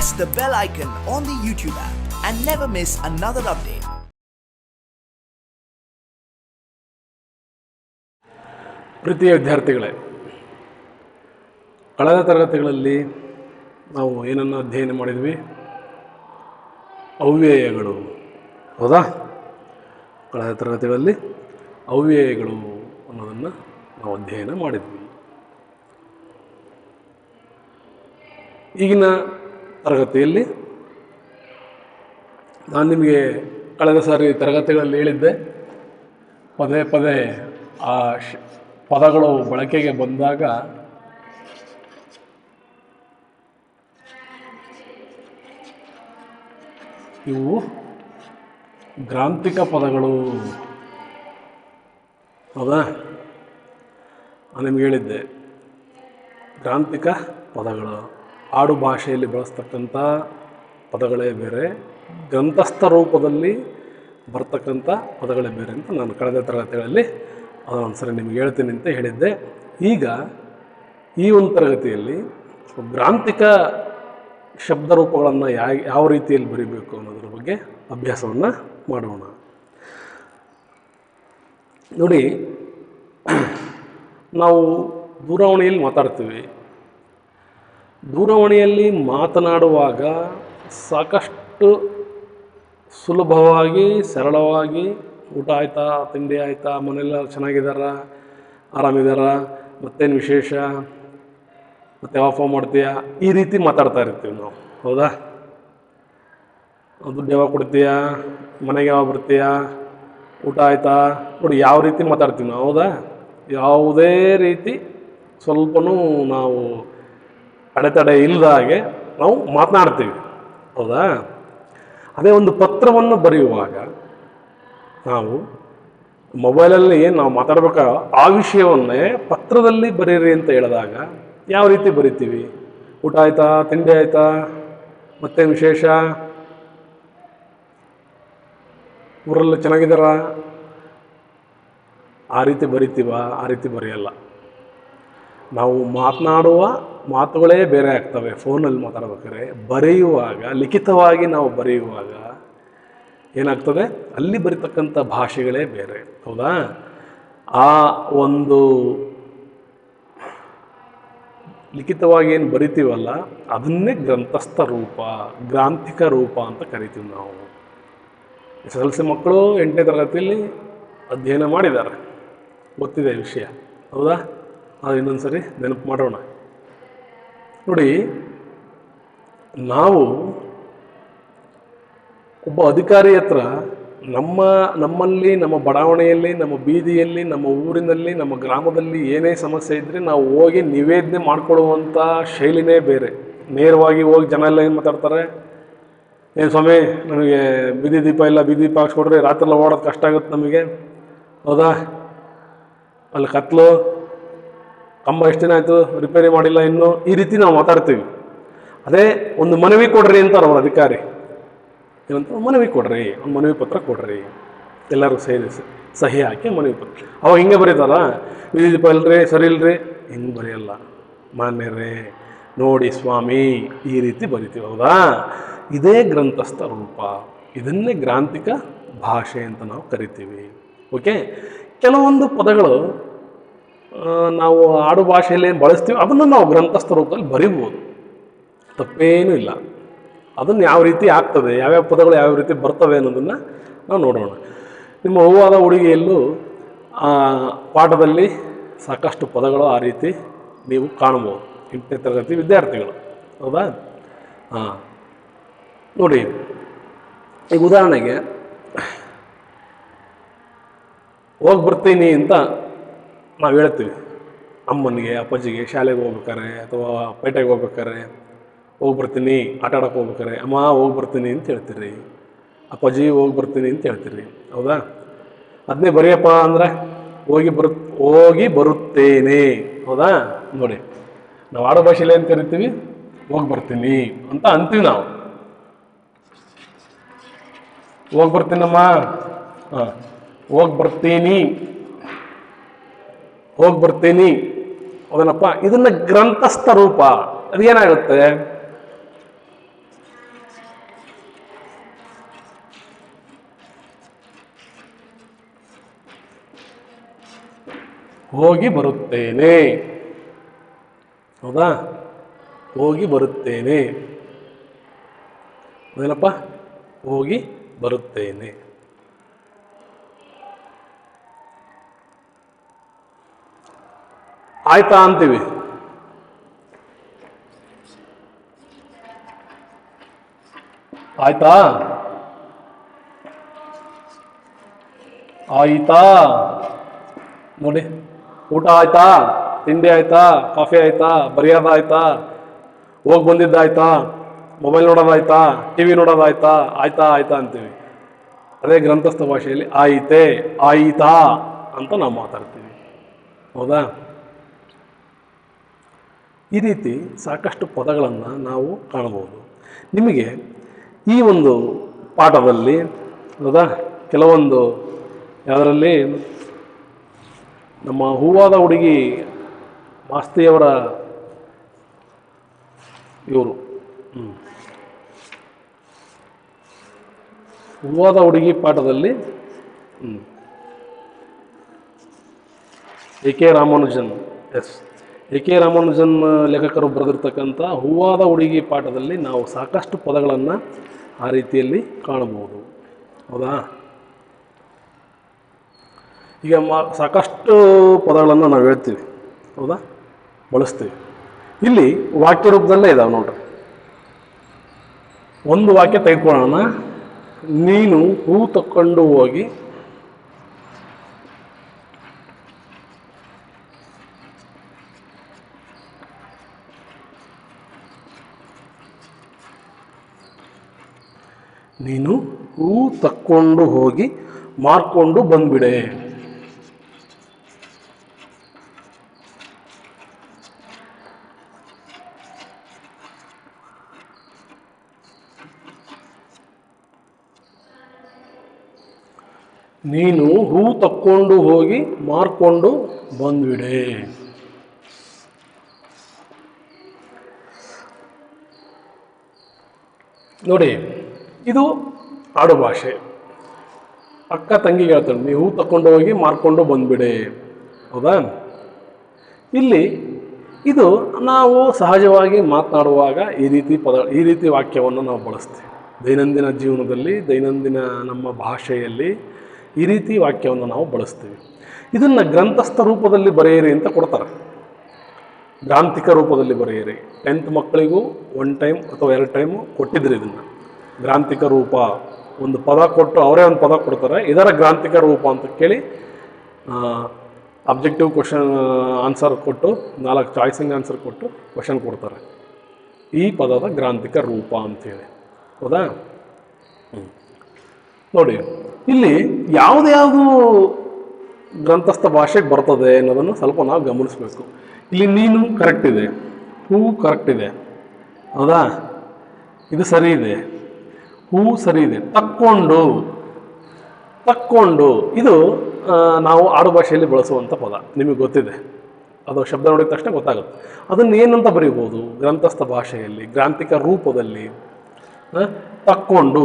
press the bell icon on the YouTube app and never miss another update. ಪ್ರೀತಿಯ ವಿದ್ಯಾರ್ಥಿಗಳೇ, ಕಳೆದ ತರಗತಿಗಳಲ್ಲಿ ನಾವು ಏನನ್ನು ಅಧ್ಯಯನ ಮಾಡಿದ್ವಿ? ಅವ್ಯಯಗಳು, ಹೌದಾ? ಕಳೆದ ತರಗತಿಗಳಲ್ಲಿ ಅವ್ಯಯಗಳು ಅನ್ನೋದನ್ನು ನಾವು ಅಧ್ಯಯನ ಮಾಡಿದ್ವಿ. ಈಗಿನ ತರಗತಿಯಲ್ಲಿ ನಾನು ನಿಮಗೆ ಕಳೆದ ಸಾರಿ ತರಗತಿಗಳಲ್ಲಿ ಹೇಳಿದ್ದೆ, ಪದೇ ಪದೇ ಆ ಪದಗಳು ಬಳಕೆಗೆ ಬಂದಾಗ ಇವು ಗ್ರಾಂಥಿಕ ಪದಗಳು, ಹೌದಾ? ನಾನು ನಿಮ್ಗೆ ಹೇಳಿದ್ದೆ, ಗ್ರಾಂಥಿಕ ಪದಗಳು ಆಡು ಭಾಷೆಯಲ್ಲಿ ಬಳಸ್ತಕ್ಕಂಥ ಪದಗಳೇ ಬೇರೆ, ಗ್ರಂಥಸ್ಥ ರೂಪದಲ್ಲಿ ಬರ್ತಕ್ಕಂಥ ಪದಗಳೇ ಬೇರೆ ಅಂತ ನಾನು ಕಳೆದ ತರಗತಿಗಳಲ್ಲಿ ಅದೊಂದ್ಸರಿ ನಿಮ್ಗೆ ಹೇಳ್ತೀನಿ ಅಂತ ಹೇಳಿದ್ದೆ. ಈಗ ಈ ಒಂದು ತರಗತಿಯಲ್ಲಿ ಗ್ರಾಂಥಿಕ ಶಬ್ದರೂಪಗಳನ್ನು ಯಾವ ರೀತಿಯಲ್ಲಿ ಬರೀಬೇಕು ಅನ್ನೋದ್ರ ಬಗ್ಗೆ ಅಭ್ಯಾಸವನ್ನು ಮಾಡೋಣ. ನೋಡಿ, ನಾವು ದೂರವಾಣಿಯಲ್ಲಿ ಮಾತಾಡ್ತೀವಿ. ದೂರವಾಣಿಯಲ್ಲಿ ಮಾತನಾಡುವಾಗ ಸಾಕಷ್ಟು ಸುಲಭವಾಗಿ, ಸರಳವಾಗಿ ಊಟ ಆಯಿತಾ, ತಿಂಡಿ ಆಯಿತಾ, ಮನೆಯೆಲ್ಲ ಚೆನ್ನಾಗಿದ್ದಾರ, ಆರಾಮಿದ್ದಾರ, ಮತ್ತೇನು ವಿಶೇಷ, ಮತ್ತೆ ಯಾವಾಗ ಫೋನ್ ಮಾಡ್ತೀಯಾ, ಈ ರೀತಿ ಮಾತಾಡ್ತಾ ಇರ್ತೀವಿ ನಾವು, ಹೌದಾ? ದುಡ್ಡು ಯಾವಾಗ ಕೊಡ್ತೀಯಾ, ಮನೆಗೆ ಯಾವಾಗ ಬರ್ತೀಯಾ, ಊಟ ಆಯಿತಾ, ನೋಡಿ ಯಾವ ರೀತಿ ಮಾತಾಡ್ತೀವಿ ನಾವು, ಹೌದಾ? ಯಾವುದೇ ರೀತಿ ಸ್ವಲ್ಪನೂ ನಾವು ಅಡೆತಡೆ ಇಲ್ಲದ ಹಾಗೆ ನಾವು ಮಾತನಾಡ್ತೀವಿ, ಹೌದಾ? ಅದೇ ಒಂದು ಪತ್ರವನ್ನು ಬರೆಯುವಾಗ ನಾವು ಮೊಬೈಲಲ್ಲಿ ಏನು ನಾವು ಮಾತಾಡ್ಬೇಕಾ ಆ ವಿಷಯವನ್ನೇ ಪತ್ರದಲ್ಲಿ ಬರೀರಿ ಅಂತ ಹೇಳಿದಾಗ ಯಾವ ರೀತಿ ಬರಿತೀವಿ? ಊಟ ಆಯಿತಾ, ತಿಂಡಿ ಆಯಿತಾ, ಮತ್ತೇನು ವಿಶೇಷ, ಊರಲ್ಲಿ ಚೆನ್ನಾಗಿದ್ದಾರ, ಆ ರೀತಿ ಬರಿತೀವ? ಆ ರೀತಿ ಬರೆಯಲ್ಲ. ನಾವು ಮಾತನಾಡುವ ಮಾತುಗಳೇ ಬೇರೆ ಆಗ್ತವೆ. ಫೋನಲ್ಲಿ ಮಾತಾಡ್ಬೇಕಾದ್ರೆ ಬರೆಯುವಾಗ, ಲಿಖಿತವಾಗಿ ನಾವು ಬರೆಯುವಾಗ ಏನಾಗ್ತದೆ, ಅಲ್ಲಿ ಬರೀತಕ್ಕಂಥ ಭಾಷೆಗಳೇ ಬೇರೆ, ಹೌದಾ? ಆ ಒಂದು ಲಿಖಿತವಾಗಿ ಏನು ಬರಿತೀವಲ್ಲ ಅದನ್ನೇ ಗ್ರಂಥಸ್ಥ ರೂಪ, ಗ್ರಾಂಥಿಕ ರೂಪ ಅಂತ ಕರಿತೀವಿ ನಾವು. SSLC ಮಕ್ಕಳು 8ನೇ ತರಗತಿಯಲ್ಲಿ ಅಧ್ಯಯನ ಮಾಡಿದ್ದಾರೆ, ಗೊತ್ತಿದೆ ವಿಷಯ, ಹೌದಾ? ಅದು ಇನ್ನೊಂದು ಸರಿ ನೆನಪು ಮಾಡೋಣ. ನೋಡಿ, ನಾವು ಒಬ್ಬ ಅಧಿಕಾರಿ ಹತ್ರ ನಮ್ಮಲ್ಲಿ, ನಮ್ಮ ಬಡಾವಣೆಯಲ್ಲಿ, ನಮ್ಮ ಬೀದಿಯಲ್ಲಿ, ನಮ್ಮ ಊರಿನಲ್ಲಿ, ನಮ್ಮ ಗ್ರಾಮದಲ್ಲಿ ಏನೇ ಸಮಸ್ಯೆ ಇದ್ದರೆ ನಾವು ಹೋಗಿ ನಿವೇದನೆ ಮಾಡಿಕೊಳ್ಳುವಂಥ ಶೈಲಿನೇ ಬೇರೆ. ನೇರವಾಗಿ ಹೋಗಿ ಜನ ಎಲ್ಲ ಏನು ಮಾತಾಡ್ತಾರೆ, ಏನು ಸ್ವಾಮಿ ನಮಗೆ ಬೀದಿ ದೀಪ ಇಲ್ಲ, ಬೀದಿ ದೀಪ ಹಾಕ್ಸ್ಕೊಡ್ರಿ, ರಾತ್ರಿ ಎಲ್ಲ ಓಡೋದು ಕಷ್ಟ ಆಗುತ್ತೆ ನಮಗೆ, ಹೌದಾ? ಅಲ್ಲಿ ಕತ್ಲು, ಕಂಬ ಎಷ್ಟು ದಿನ ಆಯಿತು ರಿಪೇರಿ ಮಾಡಿಲ್ಲ ಇನ್ನೂ, ಈ ರೀತಿ ನಾವು ಮಾತಾಡ್ತೀವಿ. ಅದೇ ಒಂದು ಮನವಿ ಕೊಡ್ರಿ ಅಂತಾರೆ ಅವ್ರ ಅಧಿಕಾರಿ, ಏನಂತ ಮನವಿ ಕೊಡ್ರಿ, ಒಂದು ಮನವಿ ಪತ್ರ ಕೊಡ್ರಿ, ಎಲ್ಲರೂ ಸಹಿ ಹಾಕಿ ಮನವಿ ಪತ್ರ. ಅವಾಗ ಹಿಂಗೆ ಬರೀತಾರ, ಬೀದಿ ದೀಪ ಇಲ್ರಿ, ಸರಿ ಇಲ್ರಿ, ಹಿಂಗೆ ಬರೆಯಲ್ಲ. ಮಾನ್ಯರೇ ನೋಡಿ ಸ್ವಾಮಿ, ಈ ರೀತಿ ಬರಿತೀವಿ, ಹೌದಾ? ಇದೇ ಗ್ರಂಥಸ್ಥ ರೂಪ, ಇದನ್ನೇ ಗ್ರಾಂಥಿಕ ಭಾಷೆ ಅಂತ ನಾವು ಕರಿತೀವಿ. ಓಕೆ, ಕೆಲವೊಂದು ಪದಗಳು ನಾವು ಆಡು ಭಾಷೆಯಲ್ಲಿ ಏನು ಬಳಸ್ತೀವಿ ಅದನ್ನು ನಾವು ಗ್ರಂಥಸ್ಥ ರೂಪದಲ್ಲಿ ಬರಿಬೋದು, ತಪ್ಪೇನೂ ಇಲ್ಲ. ಅದನ್ನು ಯಾವ ರೀತಿ ಆಗ್ತದೆ, ಯಾವ್ಯಾವ ಪದಗಳು ಯಾವ ರೀತಿ ಬರ್ತವೆ ಅನ್ನೋದನ್ನು ನಾವು ನೋಡೋಣ. ನಿಮ್ಮ ಹೂವಾದ ಹುಡುಗಿಯಲ್ಲೂ ಪಾಠದಲ್ಲಿ ಸಾಕಷ್ಟು ಪದಗಳು ಆ ರೀತಿ ನೀವು ಕಾಣ್ಬೋದು, 8ನೇ ತರಗತಿ ವಿದ್ಯಾರ್ಥಿಗಳು, ಹೌದಾ? ಹಾಂ, ನೋಡಿ, ಈಗ ಉದಾಹರಣೆಗೆ ಹೋಗಿ ಬರ್ತೀನಿ ಅಂತ ನಾವು ಹೇಳ್ತೀವಿ ಅಮ್ಮನಿಗೆ, ಅಪ್ಪಾಜಿಗೆ, ಶಾಲೆಗೆ ಹೋಗ್ಬೇಕಾರೆ ಅಥವಾ ಪೇಟೆಗೆ ಹೋಗ್ಬೇಕಾರೆ, ಹೋಗಿ ಬರ್ತೀನಿ, ಆಟ ಆಡೋಕೆ ಹೋಗ್ಬೇಕಾರೆ ಅಮ್ಮ ಹೋಗಿ ಬರ್ತೀನಿ ಅಂತ ಹೇಳ್ತೀರಿ, ಅಪ್ಪಾಜಿ ಹೋಗಿ ಬರ್ತೀನಿ ಅಂತ ಹೇಳ್ತೀರಿ, ಹೌದಾ? ಅದನ್ನೇ ಬರೆಯಪ್ಪ ಅಂದರೆ ಹೋಗಿ ಬರುತ್ತೇನೆ, ಹೌದಾ? ನೋಡಿ, ನಾವು ಆಡೋ ಭಾಷೆಯಲ್ಲಿ ಏನು ಕರಿತೀವಿ, ಹೋಗಿ ಬರ್ತೀನಿ ಅಂತ ಅಂತೀವಿ ನಾವು. ಹೋಗಿ ಬರ್ತೀನಮ್ಮ, ಹಾಂ, ಹೋಗಿ ಬರ್ತೀನಿ, ಹೌದನಪ್ಪ? ಇದನ್ನ ಗ್ರಂಥಸ್ಥ ರೂಪ, ಅದೇನಾಗುತ್ತೆ, ಹೋಗಿ ಬರುತ್ತೇನೆ. ಹೌದಾ? ಹೋಗಿ ಬರುತ್ತೇನೆ. ಏನಪ್ಪ? ಹೋಗಿ ಬರುತ್ತೇನೆ. ಆಯ್ತಾ ಅಂತೀವಿ. ಆಯ್ತಾ? ಆಯ್ತಾ ನೋಡಿ, ಊಟ ಆಯ್ತಾ, ತಿಂಡಿ ಆಯ್ತಾ, ಕಾಫಿ ಆಯ್ತಾ, ಬರೆಯೋದು ಆಯ್ತಾ, ಹೋಗಿ ಬಂದಿದ್ದಾಯ್ತಾ, ಮೊಬೈಲ್ ನೋಡೋದಾಯ್ತಾ, ಟಿ ವಿ ನೋಡೋದಾಯ್ತಾ, ಆಯ್ತಾ ಆಯ್ತಾ ಅಂತೀವಿ. ಅದೇ ಗ್ರಂಥಸ್ಥ ಭಾಷೆಯಲ್ಲಿ ಆಯಿತೆ, ಆಯಿತಾ ಅಂತ ನಾವು ಮಾತಾಡ್ತೀವಿ. ಹೌದಾ? ಈ ರೀತಿ ಸಾಕಷ್ಟು ಪದಗಳನ್ನು ನಾವು ಕಾಣಬಹುದು. ನಿಮಗೆ ಈ ಒಂದು ಪಾಠದಲ್ಲಿ, ಹೌದಾ, ಕೆಲವೊಂದು ಯಾವುದರಲ್ಲಿ ನಮ್ಮ ಹೂವಾದ ಹುಡುಗಿ ಮಾಸ್ತಿಯವರ ಇವರು ಹೂವಾದ ಹುಡುಗಿ ಪಾಠದಲ್ಲಿ A K Ramanujan, A K Ramanujan ಲೇಖಕರು ಬರೆದಿರ್ತಕ್ಕಂಥ ಹೂವಾದ ಹುಡುಗಿ ಪಾಠದಲ್ಲಿ ನಾವು ಸಾಕಷ್ಟು ಪದಗಳನ್ನು ಆ ರೀತಿಯಲ್ಲಿ ಕಾಣಬಹುದು. ಹೌದಾ? ಈಗ ಸಾಕಷ್ಟು ಪದಗಳನ್ನು ನಾವು ಹೇಳ್ತೀವಿ. ಹೌದಾ? ಬಳಸ್ತೀವಿ. ಇಲ್ಲಿ ವಾಕ್ಯ ರೂಪದಲ್ಲೇ ಇದಾವೆ ನೋಡ್ರಿ. ಒಂದು ವಾಕ್ಯ ತೆಗೆದುಕೊಳ್ಳೋಣ. ನೀನು ಹೂ ತಕ್ಕೊಂಡು ಹೋಗಿ ನೀನು ಹೂ ತಕ್ಕೊಂಡು ಹೋಗಿ ಮಾರ್ಕೊಂಡು ಬಂದ್ಬಿಡೆ. ನೀನು ಹೂ ತಕ್ಕೊಂಡು ಹೋಗಿ ಮಾರ್ಕೊಂಡು ಬಂದ್ಬಿಡೆ. ನೋಡಿ, ಇದು ಆಡು ಭಾಷೆ. ಅಕ್ಕ ತಂಗಿಗೆ ಹೇಳ್ತಾಳೆ, ನೀವು ಹೂ ತಕ್ಕೊಂಡು ಹೋಗಿ ಮಾರ್ಕೊಂಡು ಬಂದ್ಬಿಡೆ. ಹೌದಾ? ಇಲ್ಲಿ ಇದು ನಾವು ಸಹಜವಾಗಿ ಮಾತನಾಡುವಾಗ ಈ ರೀತಿ ವಾಕ್ಯವನ್ನು ನಾವು ಬಳಸ್ತೀವಿ. ದೈನಂದಿನ ಜೀವನದಲ್ಲಿ, ದೈನಂದಿನ ನಮ್ಮ ಭಾಷೆಯಲ್ಲಿ ಈ ರೀತಿ ವಾಕ್ಯವನ್ನು ನಾವು ಬಳಸ್ತೀವಿ. ಇದನ್ನು ಗ್ರಂಥಸ್ಥ ರೂಪದಲ್ಲಿ ಬರೆಯಿರಿ ಅಂತ ಕೊಡ್ತಾರೆ. ಗ್ರಾಂಥಿಕ ರೂಪದಲ್ಲಿ ಬರೆಯಿರಿ. 10th ಮಕ್ಕಳಿಗೂ 1 ಟೈಮ್ ಅಥವಾ 2 ಟೈಮು ಕೊಟ್ಟಿದ್ರು ಇದನ್ನು. ಗ್ರಾಂಥಿಕ ರೂಪ ಒಂದು ಪದ ಕೊಟ್ಟು ಅವರೇ ಒಂದು ಪದ ಕೊಡ್ತಾರೆ, ಇದರ ಗ್ರಾಂಥಿಕ ರೂಪ ಅಂತ ಕೇಳಿ ಅಬ್ಜೆಕ್ಟಿವ್ ಕ್ವಶನ್ ಆನ್ಸರ್ ಕೊಟ್ಟು 4 ಚಾಯ್ಸಿಂಗ್ ಆನ್ಸರ್ ಕೊಟ್ಟು ಕ್ವಶನ್ ಕೊಡ್ತಾರೆ. ಈ ಪದದ ಗ್ರಾಂಥಿಕ ರೂಪ ಅಂಥೇಳಿ. ಹೌದಾ? ನೋಡಿ, ಇಲ್ಲಿ ಯಾವುದು ಗ್ರಂಥಸ್ಥ ಭಾಷೆಗೆ ಬರ್ತದೆ ಅನ್ನೋದನ್ನು ಸ್ವಲ್ಪ ನಾವು ಗಮನಿಸಬೇಕು. ಇಲ್ಲಿ ನೀನು ಕರೆಕ್ಟ್ ಇದೆ, ಹೂ ಕರೆಕ್ಟ್ ಇದೆ. ಹೌದಾ? ಇದು ಸರಿ ಇದೆ, ಹೂ ಸರಿ ಇದೆ. ತಕ್ಕೊಂಡು ಇದು ನಾವು ಆಡು ಭಾಷೆಯಲ್ಲಿ ಬಳಸುವಂಥ ಪದ, ನಿಮಗೆ ಗೊತ್ತಿದೆ. ಅದು ಶಬ್ದ ನೋಡಿದ ತಕ್ಷಣ ಗೊತ್ತಾಗುತ್ತೆ. ಅದನ್ನು ಏನಂತ ಬರೀಬೋದು ಗ್ರಂಥಸ್ಥ ಭಾಷೆಯಲ್ಲಿ ಗ್ರಾಂಥಿಕ ರೂಪದಲ್ಲಿ? ತಕ್ಕೊಂಡು,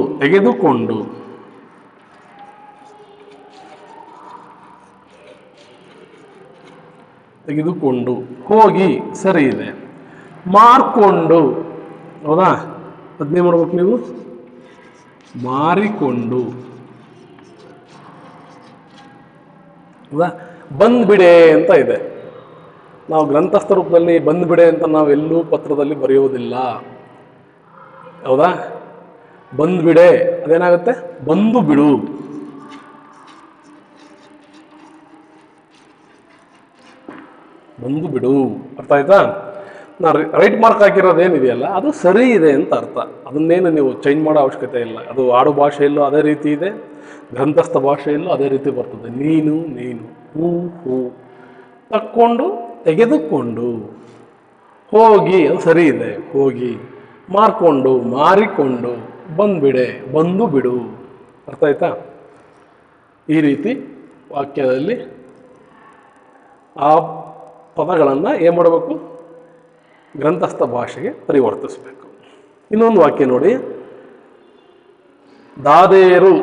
ತೆಗೆದುಕೊಂಡು, ಹೋಗಿ ಸರಿ ಇದೆ. ಮಾರ್ಕೊಂಡು, ಹೌದಾ? ಅದನ್ನೇ ಮಾಡ್ಬೇಕು ನೀವು, ಮಾರಿಕೊಂಡು. ಹೌದಾ? ಬಂದ್ಬಿಡೆ ಅಂತ ಇದೆ. ನಾವು ಗ್ರಂಥಸ್ಥ ರೂಪದಲ್ಲಿ ಬಂದ್ಬಿಡೆ ಅಂತ ನಾವೆಲ್ಲೂ ಪತ್ರದಲ್ಲಿ ಬರೆಯುವುದಿಲ್ಲ. ಹೌದಾ? ಬಂದ್ಬಿಡೆ ಅದೇನಾಗುತ್ತೆ, ಬಂದು ಬಿಡು. ಬಂದು ಬಿಡು. ಅರ್ಥ ಆಯ್ತಾ? ನಾ ರೈಟ್ ಮಾರ್ಕ್ ಹಾಕಿರೋದೇನಿದೆಯಲ್ಲ ಅದು ಸರಿ ಇದೆ ಅಂತ ಅರ್ಥ. ಅದನ್ನೇನು ನೀವು ಚೇಂಜ್ ಮಾಡೋ ಅವಶ್ಯಕತೆ ಇಲ್ಲ. ಅದು ಆಡು ಭಾಷೆಯಲ್ಲೂ ಅದೇ ರೀತಿ ಇದೆ, ಗ್ರಂಥಸ್ಥ ಭಾಷೆಯಲ್ಲೂ ಅದೇ ರೀತಿ ಬರ್ತದೆ. ನೀನು, ಹೂ, ತಕ್ಕೊಂಡು, ತೆಗೆದುಕೊಂಡು, ಹೋಗಿ ಅದು ಸರಿ ಇದೆ, ಹೋಗಿ, ಮಾರ್ಕೊಂಡು, ಮಾರಿಕೊಂಡು, ಬಂದ್ಬಿಡೆ, ಬಂದು ಬಿಡು. ಅರ್ಥ ಆಯ್ತಾ? ಈ ರೀತಿ ವಾಕ್ಯದಲ್ಲಿ ಆ ಪದಗಳನ್ನು ಏನು ಮಾಡಬೇಕು, ಗ್ರಂಥಸ್ಥ ಭಾಷೆಗೆ ಪರಿವರ್ತಿಸಬೇಕು. ಇನ್ನೊಂದು ವಾಕ್ಯ ನೋಡಿ, ದಾದೇರು.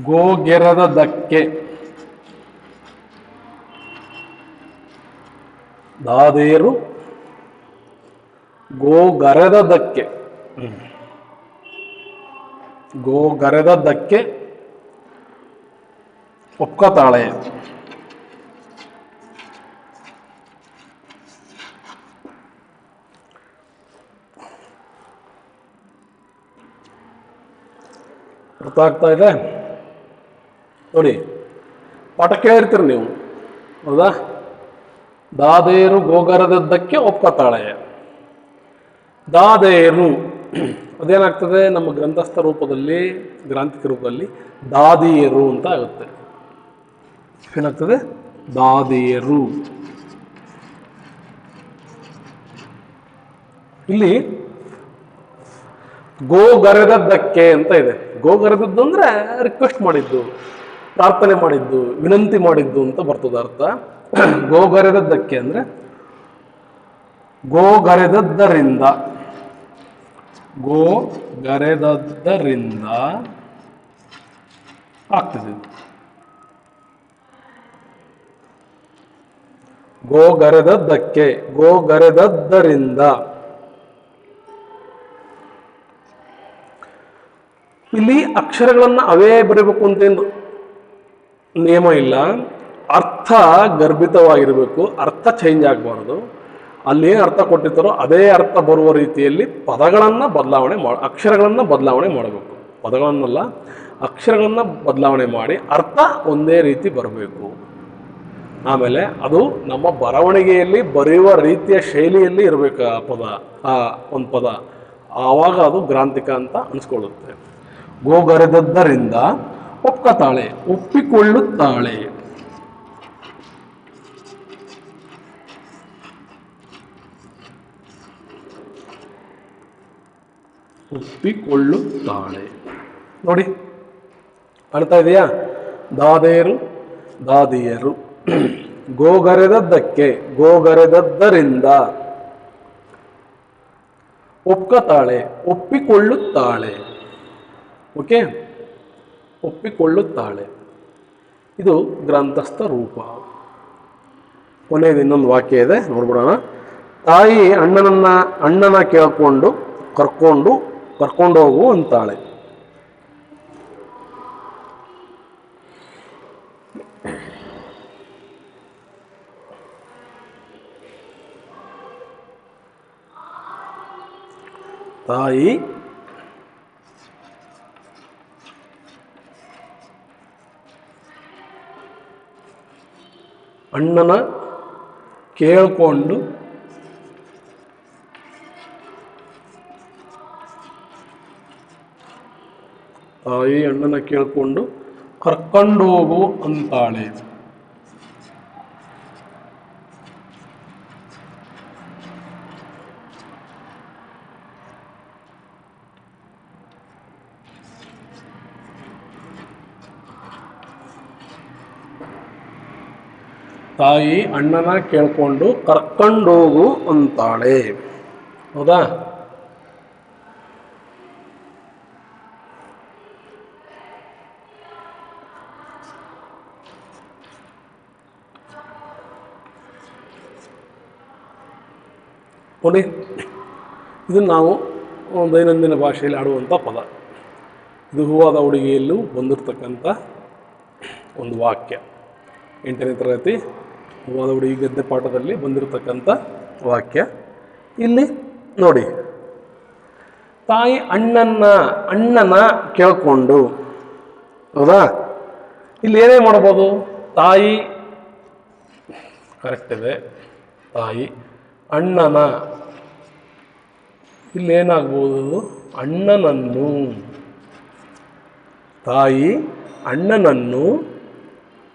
ಗೋಗೆರದದ್ದಕ್ಕೆ ದಾದೇರು ಗೋಗರೆದದ್ದಕ್ಕೆ ಗೋಗರೆದದ್ದಕ್ಕೆ ಒಪ್ಕತಾಳೆ. ಅರ್ಥ ಆಗ್ತಾ ಇದೆ ನೋಡಿ, ಪಾಠ ಕೇಳಿರ್ತೀರಿ ನೀವು, ಹೌದಾ? ದಾದೇರು ಗೋಗರದದ್ದಕ್ಕೆ ಒಪ್ಕತಾಳೆ. ದಾದೇರು ಅದೇನಾಗ್ತದೆ ನಮ್ಮ ಗ್ರಂಥಸ್ಥ ರೂಪದಲ್ಲಿ, ಗ್ರಾಂಥಿಕ ರೂಪದಲ್ಲಿ ದಾದಿಯರು ಅಂತ ಆಗುತ್ತೆ. ಏನಾಗ್ತದೆ? ದಾದಿಯರು. ಇಲ್ಲಿ ಗೋಗರೆದದ್ದಕ್ಕೆ ಅಂತ ಇದೆ. ಗೋಗರೆದದ್ದು ಅಂದ್ರೆ ರಿಕ್ವೆಸ್ಟ್ ಮಾಡಿದ್ದು, ಪ್ರಾರ್ಥನೆ ಮಾಡಿದ್ದು, ವಿನಂತಿ ಮಾಡಿದ್ದು ಅಂತ ಬರ್ತದೆ ಅರ್ಥ. ಗೋಗರೆದದ್ದಕ್ಕೆ ಅಂದ್ರೆ ಗೋಗರೆದದ್ದರಿಂದ, ಗೋಗರೆದದ್ದರಿಂದ ಆಗ್ತದೆ. ಗೋಗರೆದದ್ದಕ್ಕೆ, ಗೋಗರೆದದ್ದರಿಂದ. ಇಲ್ಲಿ ಅಕ್ಷರಗಳನ್ನು ಅವೇ ಬರೀಬೇಕು ಅಂತೇನು ನಿಯಮ ಇಲ್ಲ. ಅರ್ಥ ಗರ್ಭಿತವಾಗಿರಬೇಕು, ಅರ್ಥ ಚೇಂಜ್ ಆಗಬಾರ್ದು. ಅಲ್ಲಿ ಏನು ಅರ್ಥ ಕೊಟ್ಟಿರ್ತಾರೋ ಅದೇ ಅರ್ಥ ಬರುವ ರೀತಿಯಲ್ಲಿ ಪದಗಳನ್ನು ಬದಲಾವಣೆ ಅಕ್ಷರಗಳನ್ನು ಬದಲಾವಣೆ ಮಾಡಬೇಕು. ಪದಗಳನ್ನಲ್ಲ, ಅಕ್ಷರಗಳನ್ನು ಬದಲಾವಣೆ ಮಾಡಿ ಅರ್ಥ ಒಂದೇ ರೀತಿ ಬರಬೇಕು. ಆಮೇಲೆ ಅದು ನಮ್ಮ ಬರವಣಿಗೆಯಲ್ಲಿ ಬರೆಯುವ ರೀತಿಯ ಶೈಲಿಯಲ್ಲಿ ಇರಬೇಕು ಆ ಪದ, ಆ ಒಂದು ಪದ. ಆವಾಗ ಅದು ಗ್ರಾಂಥಿಕ ಅಂತ ಅನಿಸ್ಕೊಳ್ಳುತ್ತೆ. ಗೋಗರೆದದ್ದರಿಂದ ಒಪ್ಕತಾಳೆ, ಒಪ್ಪಿಕೊಳ್ಳುತ್ತಾಳೆ. ಒಪ್ಪಿಕೊಳ್ಳುತ್ತಾಳೆ ನೋಡಿ, ಅರ್ಥ ಇದೆಯಾ? ದಾದೇರು ದಾದಿಯರು. ಗೋಗರೆದದ್ದಕ್ಕೆ, ಗೋಗರೆದದ್ದರಿಂದ. ಒಪ್ಕತಾಳೆ, ಒಪ್ಪಿಕೊಳ್ಳುತ್ತಾಳೆ. ಓಕೆ, ಒಪ್ಪಿಕೊಳ್ಳುತ್ತಾಳೆ. ಇದು ಗ್ರಂಥಸ್ಥ ರೂಪ. ಕೊನೆಯದು ಇನ್ನೊಂದು ವಾಕ್ಯ ಇದೆ, ನೋಡ್ಬಿಡೋಣ. ತಾಯಿ ಅಣ್ಣನ ಕೇಳ್ಕೊಂಡು ಕರ್ಕೊಂಡೋಗು ಅಂತಾಳೆ. ತಾಯಿ ಅಣ್ಣನ ಕೇಳ್ಕೊಂಡು ಕರ್ಕೊಂಡೋಗು ಅಂತಾಳೆ. ತಾಯಿ ಅಣ್ಣನ ಕೇಳ್ಕೊಂಡು ಕರ್ಕೊಂಡೋಗು ಅಂತಾಳೆ. ಹೌದಾ? ನೋಡಿ, ಇದು ನಾವು ದೈನಂದಿನ ಭಾಷೆಯಲ್ಲಿ ಆಡುವಂಥ ಪದ. ಇದು ಹೂವಾದ ಹುಡುಗಿಯಲ್ಲೂ ಬಂದಿರತಕ್ಕಂಥ ಒಂದು ವಾಕ್ಯ. 8ನೇ ತರಗತಿ ಹೂವಾದ ಹುಡುಗಿ ಗದ್ದೆ ಪಾಠದಲ್ಲಿ ಬಂದಿರತಕ್ಕಂಥ ವಾಕ್ಯ. ಇಲ್ಲಿ ನೋಡಿ, ತಾಯಿ ಅಣ್ಣನ ಕೇಳ್ಕೊಂಡು. ಹೌದಾ? ಇಲ್ಲಿ ಏನೇ ಮಾಡ್ಬೋದು? ತಾಯಿ ಕರೆಕ್ಟ್ ಇದೆ. ತಾಯಿ ಅಣ್ಣನ, ಇಲ್ಲಿ ಏನಾಗ್ಬೋದು? ಅಣ್ಣನನ್ನು. ತಾಯಿ ಅಣ್ಣನನ್ನು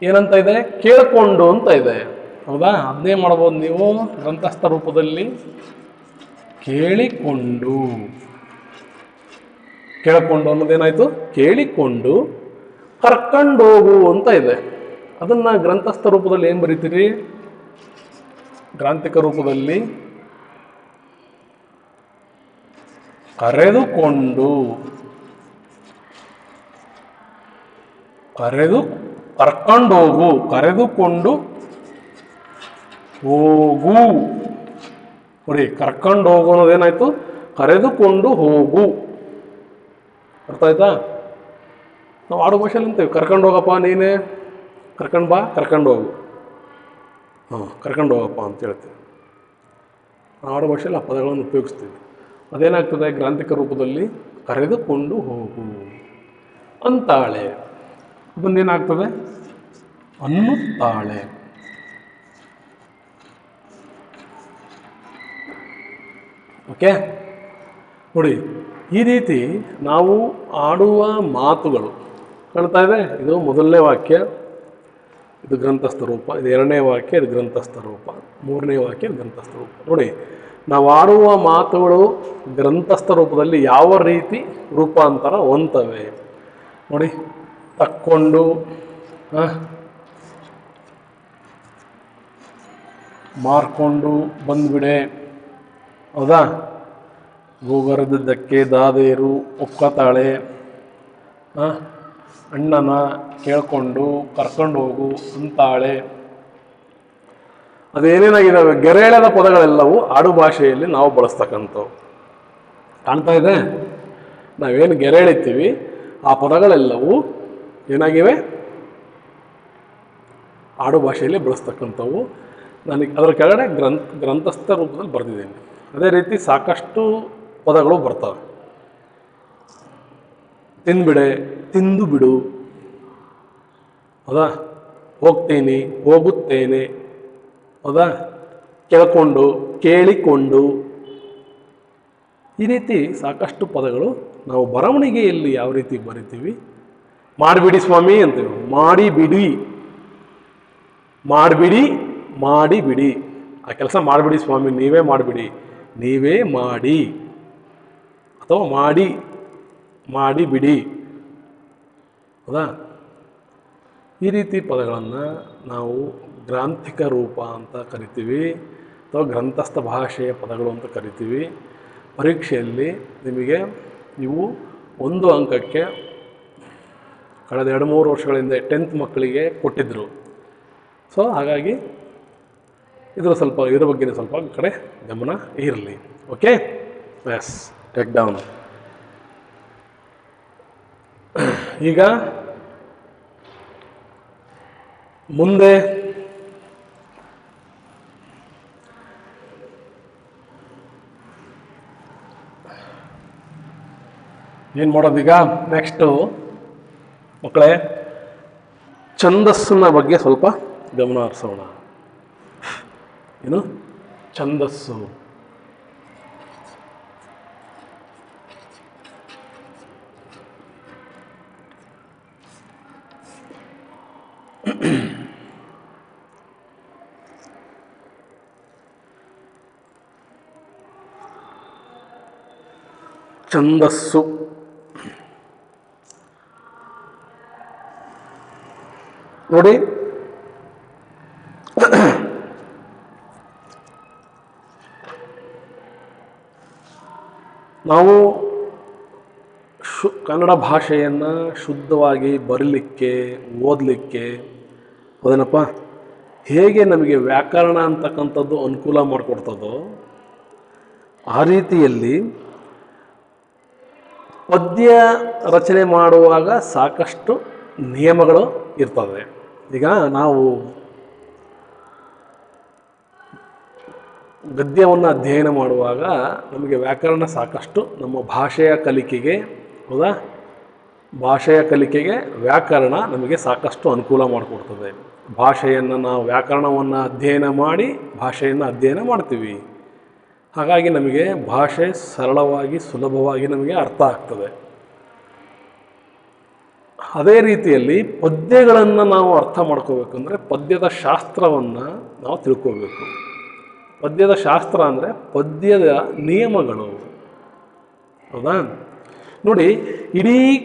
ಏನಂತ ಇದೆ? ಕೇಳ್ಕೊಂಡು ಅಂತ ಇದೆ. ಹೌದಾ? ಅದನ್ನೇ ಮಾಡ್ಬೋದು ನೀವು ಗ್ರಂಥಸ್ಥ ರೂಪದಲ್ಲಿ. ಕೇಳಿಕೊಂಡು. ಕೇಳಿಕೊಂಡು ಅನ್ನೋದೇನಾಯ್ತು? ಕೇಳಿಕೊಂಡು ಕರ್ಕೊಂಡೋಗು ಅಂತ ಇದೆ. ಅದನ್ನ ಗ್ರಂಥಸ್ಥ ರೂಪದಲ್ಲಿ ಏನು ಬರೀತೀರಿ? ಗ್ರಾಂಥಿಕ ರೂಪದಲ್ಲಿ ಕರೆದುಕೊಂಡು. ಕರ್ಕೊಂಡೋಗು, ಕರೆದುಕೊಂಡು ಹೋಗು. ನೋಡಿ, ಕರ್ಕೊಂಡು ಹೋಗು ಅನ್ನೋದೇನಾಯ್ತು, ಕರೆದುಕೊಂಡು ಹೋಗು. ಅರ್ಥ ಆಯ್ತಾ? ನಾವು ಆಡು ಭಾಷೆಯಲ್ಲಿ ಅಂತೀವಿ, ಕರ್ಕೊಂಡು ಹೋಗಪ್ಪ ನೀನೇ, ಕರ್ಕೊಂಡು ಬಾ, ಕರ್ಕೊಂಡು ಹೋಗು, ಕರ್ಕೊಂಡು ಹೋಗಪ್ಪ ಅಂತ ಹೇಳ್ತೀವಿ. ಆಡು ಭಾಷೆಯಲ್ಲಿ ಆ ಪದಗಳನ್ನು ಉಪಯೋಗಿಸ್ತೀವಿ. ಅದೇನಾಗ್ತದೆ, ಗ್ರಾಂಥಿಕ ರೂಪದಲ್ಲಿ ಕರೆದುಕೊಂಡು ಹೋಗು ಅಂತಾಳೆ. ಬಂದೇನಾಗ್ತದೆ, ಅನ್ನುತ್ತಾಳೆ. ಓಕೆ ನೋಡಿ, ಈ ರೀತಿ ನಾವು ಆಡುವ ಮಾತುಗಳು ಕಾಣ್ತಾ ಇದೆ. ಇದು ಮೊದಲನೇ ವಾಕ್ಯ, ಇದು ಗ್ರಂಥಸ್ಥ ರೂಪ. ಇದು ಎರಡನೇ ವಾಕ್ಯ, ಇದು ಗ್ರಂಥಸ್ಥ ರೂಪ. ಮೂರನೇ ವಾಕ್ಯ, ಇದು ಗ್ರಂಥಸ್ಥ ರೂಪ. ನೋಡಿ, ನಾವು ಆಡುವ ಮಾತುಗಳು ಗ್ರಂಥಸ್ಥ ರೂಪದಲ್ಲಿ ಯಾವ ರೀತಿ ರೂಪಾಂತರ ಹೊಂದ್ತವೆ ನೋಡಿ. ತಕ್ಕೊಂಡು, ಮಾರ್ಕೊಂಡು ಬಂದ್ಬಿಡೆ, ಹೌದಾ? ಗೋಗರದಕ್ಕೆ ದಾದೇರು ಒಕ್ಕತಾಳೆ, ಅಣ್ಣನ ಕೇಳ್ಕೊಂಡು ಕರ್ಕೊಂಡು ಹೋಗು ಅಂತಾಳೆ. ಅದೇನೇನಾಗಿದ್ದಾವೆ, ಗೆರೆಳೆದ ಪದಗಳೆಲ್ಲವೂ ಆಡು ಭಾಷೆಯಲ್ಲಿ ನಾವು ಬಳಸ್ತಕ್ಕಂಥವು. ಕಾಣ್ತಾ ಇದೆ? ನಾವೇನು ಗೆರೆ ಎಳಿತೀವಿ ಆ ಪದಗಳೆಲ್ಲವೂ ಏನಾಗಿವೆ, ಆಡು ಭಾಷೆಯಲ್ಲಿ ಬಳಸ್ತಕ್ಕಂಥವು. ನನಗೆ ಅದರ ಕೆಳಗಡೆ ಗ್ರಂಥಸ್ಥ ರೂಪದಲ್ಲಿ ಬರೆದಿದ್ದೀನಿ. ಅದೇ ರೀತಿ ಸಾಕಷ್ಟು ಪದಗಳು ಬರ್ತವೆ. ತಿಂದ್ಬಿಡೆ, ತಿಂದು ಬಿಡು, ಹೌದಾ? ಹೋಗ್ತೀನಿ, ಹೋಗುತ್ತೇನೆ, ಹೌದಾ? ಕೇಳ್ಕೊಂಡು, ಕೇಳಿಕೊಂಡು, ಈ ರೀತಿ ಸಾಕಷ್ಟು ಪದಗಳು ನಾವು ಬರವಣಿಗೆಯಲ್ಲಿ ಯಾವ ರೀತಿ ಬರಿತೀವಿ. ಮಾಡಿಬಿಡಿ ಸ್ವಾಮಿ ಅಂತೀವಿ, ಮಾಡಿಬಿಡಿ, ಮಾಡಿಬಿಡಿ, ಮಾಡಿಬಿಡಿ. ಆ ಕೆಲಸ ಮಾಡಿಬಿಡಿ ಸ್ವಾಮಿ, ನೀವೇ ಮಾಡಿಬಿಡಿ, ನೀವೇ ಮಾಡಿ, ಅಥವಾ ಮಾಡಿ, ಮಾಡಿಬಿಡಿ, ಹೌದಾ? ಈ ರೀತಿ ಪದಗಳನ್ನು ನಾವು ಗ್ರಾಂಥಿಕ ರೂಪ ಅಂತ ಕರಿತೀವಿ, ಅಥವಾ ಗ್ರಂಥಸ್ಥ ಭಾಷೆಯ ಪದಗಳು ಅಂತ ಕರಿತೀವಿ. ಪರೀಕ್ಷೆಯಲ್ಲಿ ನಿಮಗೆ ಇವು 1 ಅಂಕಕ್ಕೆ ಕಳೆದ 2-3 ವರ್ಷಗಳಿಂದ 10th ಮಕ್ಕಳಿಗೆ ಕೊಟ್ಟಿದ್ದರು. ಸೊ ಹಾಗಾಗಿ ಇದ್ರ ಬಗ್ಗೆ ಸ್ವಲ್ಪ ಕಡೆ ಗಮನ ಇರಲಿ. Okay, yes, take down. ಈಗ ಮುಂದೆ ಏನು ಮಾಡೋದೀಗ, ನೆಕ್ಸ್ಟು ಮಕ್ಕಳೇ ಛಂದಸ್ಸಿನ ಬಗ್ಗೆ ಸ್ವಲ್ಪ ಗಮನ ಹರಿಸೋಣ. ಏನು ಛಂದಸ್ಸು? ಛಂದಸ್ಸು ನೋಡಿ, ನಾವು ಕನ್ನಡ ಭಾಷೆಯನ್ನು ಶುದ್ಧವಾಗಿ ಬರೀಲಿಕ್ಕೆ, ಓದಲಿಕ್ಕೆ, ಹೌದೇನಪ್ಪ, ಹೇಗೆ ನಮಗೆ ವ್ಯಾಕರಣ ಅಂತಕ್ಕಂಥದ್ದು ಅನುಕೂಲ ಮಾಡಿಕೊಡ್ತದೋ ಆ ರೀತಿಯಲ್ಲಿ ಪದ್ಯ ರಚನೆ ಮಾಡುವಾಗ ಸಾಕಷ್ಟು ನಿಯಮಗಳು ಇರ್ತವೆ. ಈಗ ನಾವು ಗದ್ಯವನ್ನು ಅಧ್ಯಯನ ಮಾಡುವಾಗ ನಮಗೆ ವ್ಯಾಕರಣ ಸಾಕಷ್ಟು ನಮ್ಮ ಭಾಷೆಯ ಕಲಿಕೆಗೆ, ಹೌದಾ, ಭಾಷೆಯ ಕಲಿಕೆಗೆ ವ್ಯಾಕರಣ ನಮಗೆ ಸಾಕಷ್ಟು ಅನುಕೂಲ ಮಾಡಿಕೊಡ್ತದೆ. ಭಾಷೆಯನ್ನು ನಾವು ವ್ಯಾಕರಣವನ್ನು ಅಧ್ಯಯನ ಮಾಡಿ ಭಾಷೆಯನ್ನು ಅಧ್ಯಯನ ಮಾಡ್ತೀವಿ. ಹಾಗಾಗಿ ನಮಗೆ ಭಾಷೆ ಸರಳವಾಗಿ, ಸುಲಭವಾಗಿ ನಮಗೆ ಅರ್ಥ ಆಗ್ತದೆ. ಅದೇ ರೀತಿಯಲ್ಲಿ ಪದ್ಯಗಳನ್ನು ನಾವು ಅರ್ಥ ಮಾಡ್ಕೋಬೇಕಂದ್ರೆ ಪದ್ಯದ ಶಾಸ್ತ್ರವನ್ನು ನಾವು ತಿಳ್ಕೋಬೇಕು. ಪದ್ಯದ ಶಾಸ್ತ್ರ ಅಂದರೆ ಪದ್ಯದ ನಿಯಮಗಳು, ಹೌದಾ? ನೋಡಿ, ಇಡೀ ಈ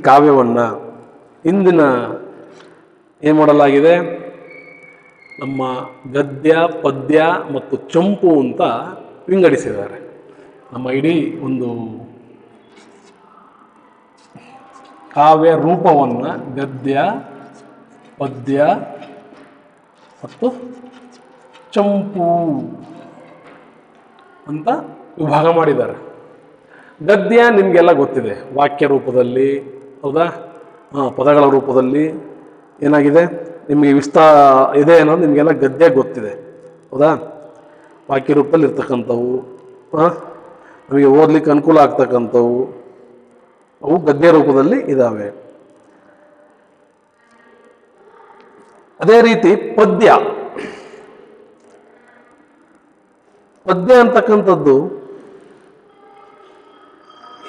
ಕಾವ್ಯವನ್ನು ಇಂದಿನ ಏನು ಮಾಡಲಾಗಿದೆ, ನಮ್ಮ ಗದ್ಯ, ಪದ್ಯ ಮತ್ತು ಚಂಪು ಅಂತ ವಿಂಗಡಿಸಿದ್ದಾರೆ. ನಮ್ಮ ಇಡೀ ಒಂದು ಕಾವ್ಯ ರೂಪವನ್ನು ಗದ್ಯ, ಪದ್ಯ ಮತ್ತು ಚಂಪು ಅಂತ ವಿಭಾಗ ಮಾಡಿದ್ದಾರೆ. ಗದ್ಯ ನಿಮಗೆಲ್ಲ ಗೊತ್ತಿದೆ, ವಾಕ್ಯ ರೂಪದಲ್ಲಿ, ಹೌದಾ? ಪದಗಳ ರೂಪದಲ್ಲಿ ಏನಾಗಿದೆ ನಿಮಗೆ ಇದೆ ಅನ್ನೋದು ನಿಮಗೆಲ್ಲ ಗದ್ಯ ಗೊತ್ತಿದೆ, ಹೌದಾ? ವಾಕ್ಯ ರೂಪದಲ್ಲಿ ಇರ್ತಕ್ಕಂಥವು, ನಮಗೆ ಓದಲಿಕ್ಕೆ ಅನುಕೂಲ ಆಗ್ತಕ್ಕಂಥವು, ಅವು ಗದ್ಯ ರೂಪದಲ್ಲಿ ಇದ್ದಾವೆ. ಅದೇ ರೀತಿ ಪದ್ಯ ಅಂತಕ್ಕಂಥದ್ದು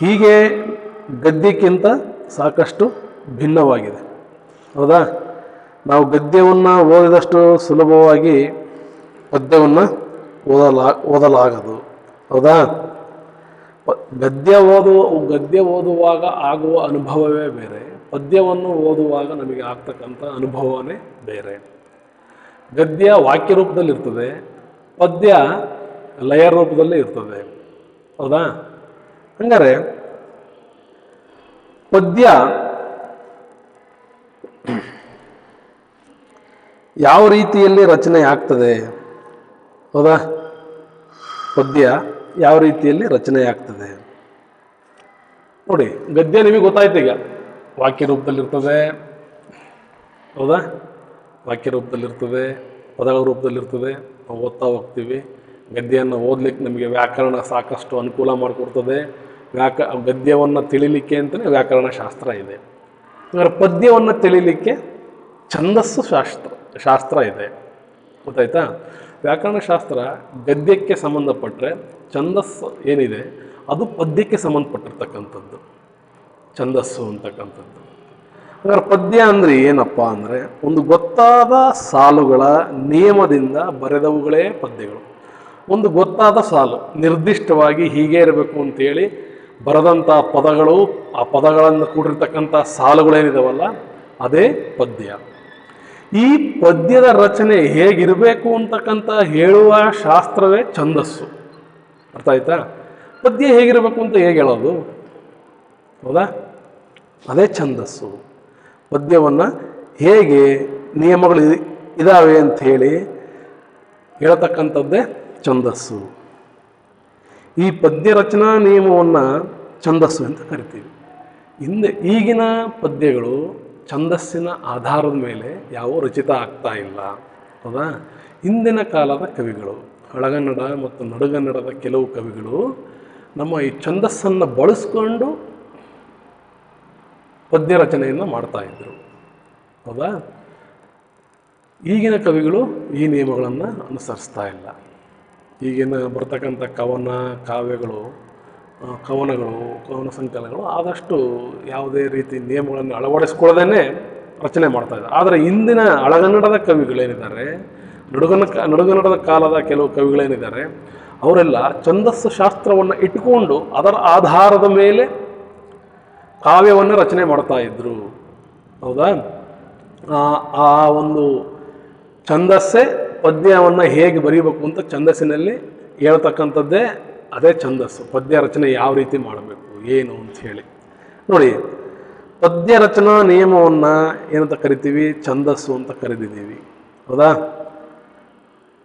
ಹೀಗೆ ಗದ್ಯಕ್ಕಿಂತ ಸಾಕಷ್ಟು ಭಿನ್ನವಾಗಿದೆ, ಹೌದಾ? ನಾವು ಗದ್ಯವನ್ನು ಓದಿದಷ್ಟು ಸುಲಭವಾಗಿ ಪದ್ಯವನ್ನು ಓದಲಾಗದು, ಹೌದಾ? ಗದ್ಯ ಓದುವಾಗ ಆಗುವ ಅನುಭವವೇ ಬೇರೆ, ಪದ್ಯವನ್ನು ಓದುವಾಗ ನಮಗೆ ಆಗ್ತಕ್ಕಂಥ ಅನುಭವವೇ ಬೇರೆ. ಗದ್ಯ ವಾಕ್ಯ ರೂಪದಲ್ಲಿ ಇರ್ತದೆ, ಪದ್ಯ ಲಯ ರೂಪದಲ್ಲಿ ಇರ್ತದೆ, ಹೌದಾ? ಹಂಗಾರೆ ಪದ್ಯ ಯಾವ ರೀತಿಯಲ್ಲಿ ರಚನೆ ಆಗ್ತದೆ, ಹೌದಾ? ಪದ್ಯ ಯಾವ ರೀತಿಯಲ್ಲಿ ರಚನೆ ಆಗ್ತದೆ ನೋಡಿ. ಗದ್ಯ ನಿಮಗೆ ಗೊತ್ತಾಯ್ತು, ಈಗ ವಾಕ್ಯ ರೂಪದಲ್ಲಿರ್ತದೆ, ಹೌದಾ? ವಾಕ್ಯ ರೂಪದಲ್ಲಿರ್ತದೆ, ಪದಗಳ ರೂಪದಲ್ಲಿರ್ತದೆ, ನಾವು ಓದ್ತಾ ಹೋಗ್ತೀವಿ. ಗದ್ಯವನ್ನು ಓದಲಿಕ್ಕೆ ನಮಗೆ ವ್ಯಾಕರಣ ಸಾಕಷ್ಟು ಅನುಕೂಲ ಮಾಡಿಕೊಡ್ತದೆ. ಗದ್ಯವನ್ನು ತಿಳಿಲಿಕ್ಕೆ ಅಂತಲೇ ವ್ಯಾಕರಣ ಶಾಸ್ತ್ರ ಇದೆ. ಹಾಗಾದ್ರೆ ಪದ್ಯವನ್ನು ತಿಳಿಲಿಕ್ಕೆ ಛಂದಸ್ಸು ಶಾಸ್ತ್ರ ಇದೆ, ಗೊತ್ತಾಯ್ತಾ? ವ್ಯಾಕರಣಶಾಸ್ತ್ರ ಗದ್ಯಕ್ಕೆ ಸಂಬಂಧಪಟ್ಟರೆ, ಛಂದಸ್ಸು ಏನಿದೆ ಅದು ಪದ್ಯಕ್ಕೆ ಸಂಬಂಧಪಟ್ಟಿರ್ತಕ್ಕಂಥದ್ದು, ಛಂದಸ್ಸು ಅಂತಕ್ಕಂಥದ್ದು. ಹಾಗಾದ್ರೆ ಪದ್ಯ ಅಂದರೆ ಏನಪ್ಪ ಅಂದರೆ, ಒಂದು ಗೊತ್ತಾದ ಸಾಲುಗಳ ನಿಯಮದಿಂದ ಬರೆದವುಗಳೇ ಪದ್ಯಗಳು. ಒಂದು ಗೊತ್ತಾದ ಸಾಲು ನಿರ್ದಿಷ್ಟವಾಗಿ ಹೀಗೆ ಇರಬೇಕು ಅಂತೇಳಿ ಬರೆದಂಥ ಪದಗಳು, ಆ ಪದಗಳನ್ನು ಕೂಡಿರ್ತಕ್ಕಂಥ ಸಾಲುಗಳೇನಿದಾವಲ್ಲ ಅದೇ ಪದ್ಯ. ಈ ಪದ್ಯದ ರಚನೆ ಹೇಗಿರಬೇಕು ಅಂತಕ್ಕಂಥ ಹೇಳುವ ಶಾಸ್ತ್ರವೇ ಛಂದಸ್ಸು. ಅರ್ಥ ಆಯ್ತಾ? ಪದ್ಯ ಹೇಗಿರಬೇಕು ಅಂತ ಹೇಗೆ ಹೇಳೋದು, ಹೌದಾ? ಅದೇ ಛಂದಸ್ಸು. ಪದ್ಯವನ್ನು ಹೇಗೆ ನಿಯಮಗಳು ಇದ್ದಾವೆ ಅಂತ ಹೇಳಿ ಹೇಳ್ತಕ್ಕಂಥದ್ದೇ ಛಂದಸ್ಸು. ಈ ಪದ್ಯ ರಚನಾ ನಿಯಮವನ್ನು ಛಂದಸ್ಸು ಅಂತ ಕರಿತೀವಿ. ಈಗಿನ ಪದ್ಯಗಳು ಛಂದಸ್ಸಿನ ಆಧಾರದ ಮೇಲೆ ಯಾವ ರಚಿತ ಆಗ್ತಾ ಇಲ್ಲ, ಹೌದಾ? ಹಿಂದಿನ ಕಾಲದ ಕವಿಗಳು, ಹಳಗನ್ನಡ ಮತ್ತು ನಡುಗನ್ನಡದ ಕೆಲವು ಕವಿಗಳು ನಮ್ಮ ಈ ಛಂದಸ್ಸನ್ನು ಬಳಸ್ಕೊಂಡು ಪದ್ಯ ರಚನೆಯನ್ನು ಮಾಡ್ತಾ ಇದ್ರು, ಹೌದಾ? ಈಗಿನ ಕವಿಗಳು ಈ ನಿಯಮಗಳನ್ನು ಅನುಸರಿಸ್ತಾ ಇಲ್ಲ. ಈಗಿನ ಬರ್ತಕ್ಕಂಥ ಕಾವ್ಯಗಳು, ಕವನ ಸಂಕಲನಗಳು ಆದಷ್ಟು ಯಾವುದೇ ರೀತಿ ನಿಯಮಗಳನ್ನು ಅಳವಡಿಸ್ಕೊಳ್ಳದೇ ರಚನೆ ಮಾಡ್ತಾ ಇದ್ದಾರೆ. ಆದರೆ ಇಂದಿನ ಹಳಗನ್ನಡದ ಕವಿಗಳೇನಿದ್ದಾರೆ, ನಡುಗನ್ನಡದ ಕಾಲದ ಕೆಲವು ಕವಿಗಳೇನಿದ್ದಾರೆ, ಅವರೆಲ್ಲ ಛಂದಸ್ಸು ಶಾಸ್ತ್ರವನ್ನು ಇಟ್ಟುಕೊಂಡು ಅದರ ಆಧಾರದ ಮೇಲೆ ಕಾವ್ಯವನ್ನು ರಚನೆ ಮಾಡ್ತಾ ಇದ್ರು, ಹೌದಾ? ಆ ಒಂದು ಛಂದಸ್ಸೇ ಪದ್ಯವನ್ನು ಹೇಗೆ ಬರೀಬೇಕು ಅಂತ ಛಂದಸ್ಸಿನಲ್ಲಿ ಹೇಳ್ತಕ್ಕಂಥದ್ದೇ ಅದೇ ಛಂದಸ್ಸು. ಪದ್ಯ ರಚನೆ ಯಾವ ರೀತಿ ಮಾಡಬೇಕು ಏನು ಅಂತ ಹೇಳಿ ನೋಡಿ. ಪದ್ಯ ರಚನಾ ನಿಯಮವನ್ನು ಏನಂತ ಕರಿತೀವಿ? ಛಂದಸ್ಸು ಅಂತ ಕರೆದಿದ್ದೀವಿ, ಹೌದಾ?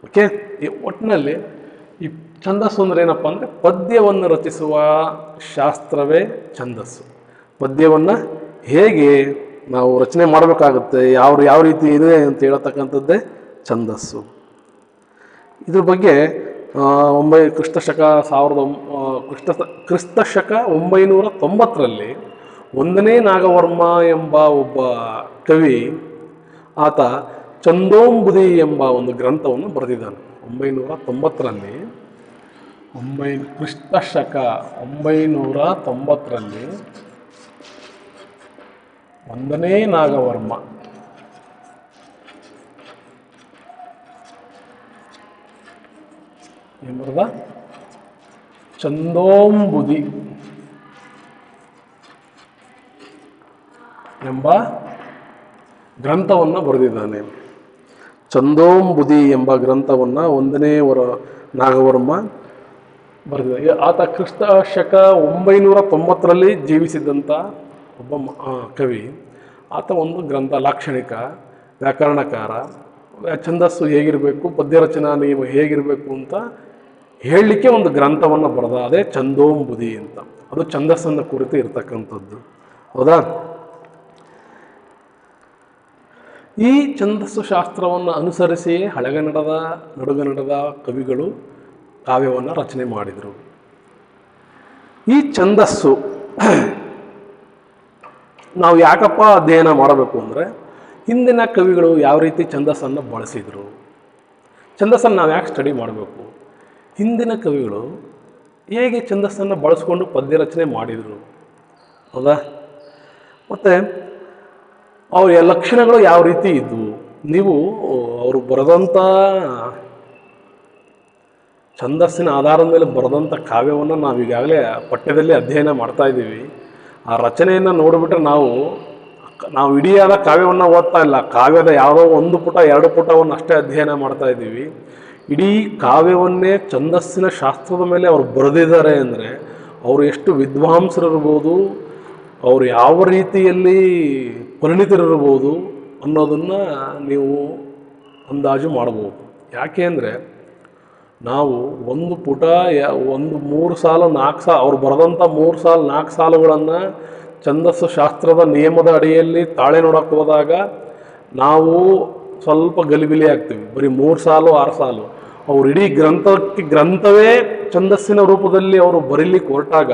ಓಕೆ. ಈ ಒಟ್ಟಿನಲ್ಲಿ ಈ ಛಂದಸ್ಸು ಅಂದ್ರೆ ಏನಪ್ಪ ಅಂದರೆ, ಪದ್ಯವನ್ನು ರಚಿಸುವ ಶಾಸ್ತ್ರವೇ ಛಂದಸ್ಸು. ಪದ್ಯವನ್ನು ಹೇಗೆ ನಾವು ರಚನೆ ಮಾಡಬೇಕಾಗುತ್ತೆ, ಯಾವ ರೀತಿ ಇದೆ ಅಂತ ಹೇಳ್ತಕ್ಕಂಥದ್ದೇ ಛಂದಸ್ಸು. ಇದ್ರ ಬಗ್ಗೆ ಕ್ರಿಸ್ತಶಕ 990ರಲ್ಲಿ 1ನೇ ನಾಗವರ್ಮ ಎಂಬ ಒಬ್ಬ ಕವಿ, ಆತ ಛಂದೋಂಬುದಿ ಎಂಬ ಒಂದು ಗ್ರಂಥವನ್ನು ಬರೆದಿದ್ದಾನೆ. 990ರಲ್ಲಿ ಕ್ರಿಸ್ತಶಕ 990ರಲ್ಲಿ 1ನೇ ನಾಗವರ್ಮ ಎಂಬ ಛಂದೋಂಬುದಿ ಎಂಬ ಗ್ರಂಥವನ್ನು ಬರೆದಿದ್ದಾನೆ. ಛಂದೋಂಬುದಿ ಎಂಬ ಗ್ರಂಥವನ್ನು 1ನೇ ನಾಗವರ್ಮ ಬರೆದಿದ್ದಾನೆ. ಆತ ಕ್ರಿಸ್ತ ಶಕ 990ರಲ್ಲಿ ಜೀವಿಸಿದ್ದಂಥ ಒಬ್ಬ ಕವಿ. ಆತ ಒಂದು ಗ್ರಂಥ ಲಾಕ್ಷಣಿಕ, ವ್ಯಾಕರಣಕಾರ, ಛಂದಸ್ಸು ಹೇಗಿರಬೇಕು, ಪದ್ಯ ರಚನಾ ನಿಯಮ ಹೇಗಿರಬೇಕು ಅಂತ ಹೇಳಲಿಕ್ಕೆ ಒಂದು ಗ್ರಂಥವನ್ನು ಬರೆದ. ಅದೇ ಛಂದೋಂಬುದಿ ಅಂತ. ಅದು ಛಂದಸ್ಸನ್ನು ಕುರಿತು ಇರ್ತಕ್ಕಂಥದ್ದು. ಹೌದಾ? ಈ ಛಂದಸ್ಸು ಶಾಸ್ತ್ರವನ್ನು ಅನುಸರಿಸಿ ಹಳೆಗನ್ನಡದ ನಡುಗನ್ನಡದ ಕವಿಗಳು ಕಾವ್ಯವನ್ನು ರಚನೆ ಮಾಡಿದರು. ಈ ಛಂದಸ್ಸು ನಾವು ಯಾಕಪ್ಪ ಅಧ್ಯಯನ ಮಾಡಬೇಕು ಅಂದರೆ, ಹಿಂದಿನ ಕವಿಗಳು ಯಾವ ರೀತಿ ಛಂದಸ್ಸನ್ನು ಬಳಸಿದರು, ಛಂದಸ್ಸನ್ನು ನಾವು ಯಾಕೆ ಸ್ಟಡಿ ಮಾಡಬೇಕು, ಹಿಂದಿನ ಕವಿಗಳು ಹೇಗೆ ಛಂದಸ್ಸನ್ನು ಬಳಸ್ಕೊಂಡು ಪದ್ಯ ರಚನೆ ಮಾಡಿದರು. ಹೌದಾ? ಮತ್ತು ಅವರ ಲಕ್ಷಣಗಳು ಯಾವ ರೀತಿ ಇದ್ವು. ನೀವು ಅವರು ಬರೆದಂಥ ಛಂದಸ್ಸಿನ ಆಧಾರದ ಮೇಲೆ ಬರೆದಂಥ ಕಾವ್ಯವನ್ನು ನಾವು ಈಗಾಗಲೇ ಪಠ್ಯದಲ್ಲಿ ಅಧ್ಯಯನ ಮಾಡ್ತಾ ಇದ್ದೀವಿ. ಆ ರಚನೆಯನ್ನು ನೋಡಿಬಿಟ್ರೆ ನಾವು ಇಡೀಯಾದ ಕಾವ್ಯವನ್ನು ಓದ್ತಾ ಇಲ್ಲ, ಕಾವ್ಯದ ಯಾವುದೋ ಒಂದು ಪುಟ ಎರಡು ಪುಟವನ್ನು ಅಷ್ಟೇ ಅಧ್ಯಯನ ಮಾಡ್ತಾ ಇದ್ದೀವಿ. ಇಡೀ ಕಾವ್ಯವನ್ನೇ ಛಂದಸ್ಸಿನ ಶಾಸ್ತ್ರದ ಮೇಲೆ ಅವರು ಬರೆದಿದ್ದಾರೆ ಅಂದರೆ ಅವರು ಎಷ್ಟು ವಿದ್ವಾಂಸರಿರ್ಬೋದು, ಅವರು ಯಾವ ರೀತಿಯಲ್ಲಿ ಪರಿಣಿತರಿರ್ಬೋದು ಅನ್ನೋದನ್ನು ನೀವು ಅಂದಾಜು ಮಾಡ್ಬೋದು. ಯಾಕೆ ಅಂದರೆ ನಾವು ಒಂದು ಪುಟ ಒಂದು 3 ಸಾಲು 4 ಸಾಲು ಅವ್ರು ಬರೆದಂಥ 3 ಸಾಲು 4 ಸಾಲುಗಳನ್ನು ಛಂದಸ್ಸು ಶಾಸ್ತ್ರದ ನಿಯಮದ ಅಡಿಯಲ್ಲಿ ತಾಳೆ ನೋಡೋಕ್ಕೆ ಹೋದಾಗ ನಾವು ಸ್ವಲ್ಪ ಗಲಿಬಿಲಿ ಆಗ್ತೀವಿ. ಬರೀ 3 ಸಾಲು 6 ಸಾಲು ಅವ್ರು ಇಡೀ ಗ್ರಂಥವೇ ಛಂದಸ್ಸಿನ ರೂಪದಲ್ಲಿ ಅವರು ಬರೀಲಿಕ್ಕೆ ಹೊರಟಾಗ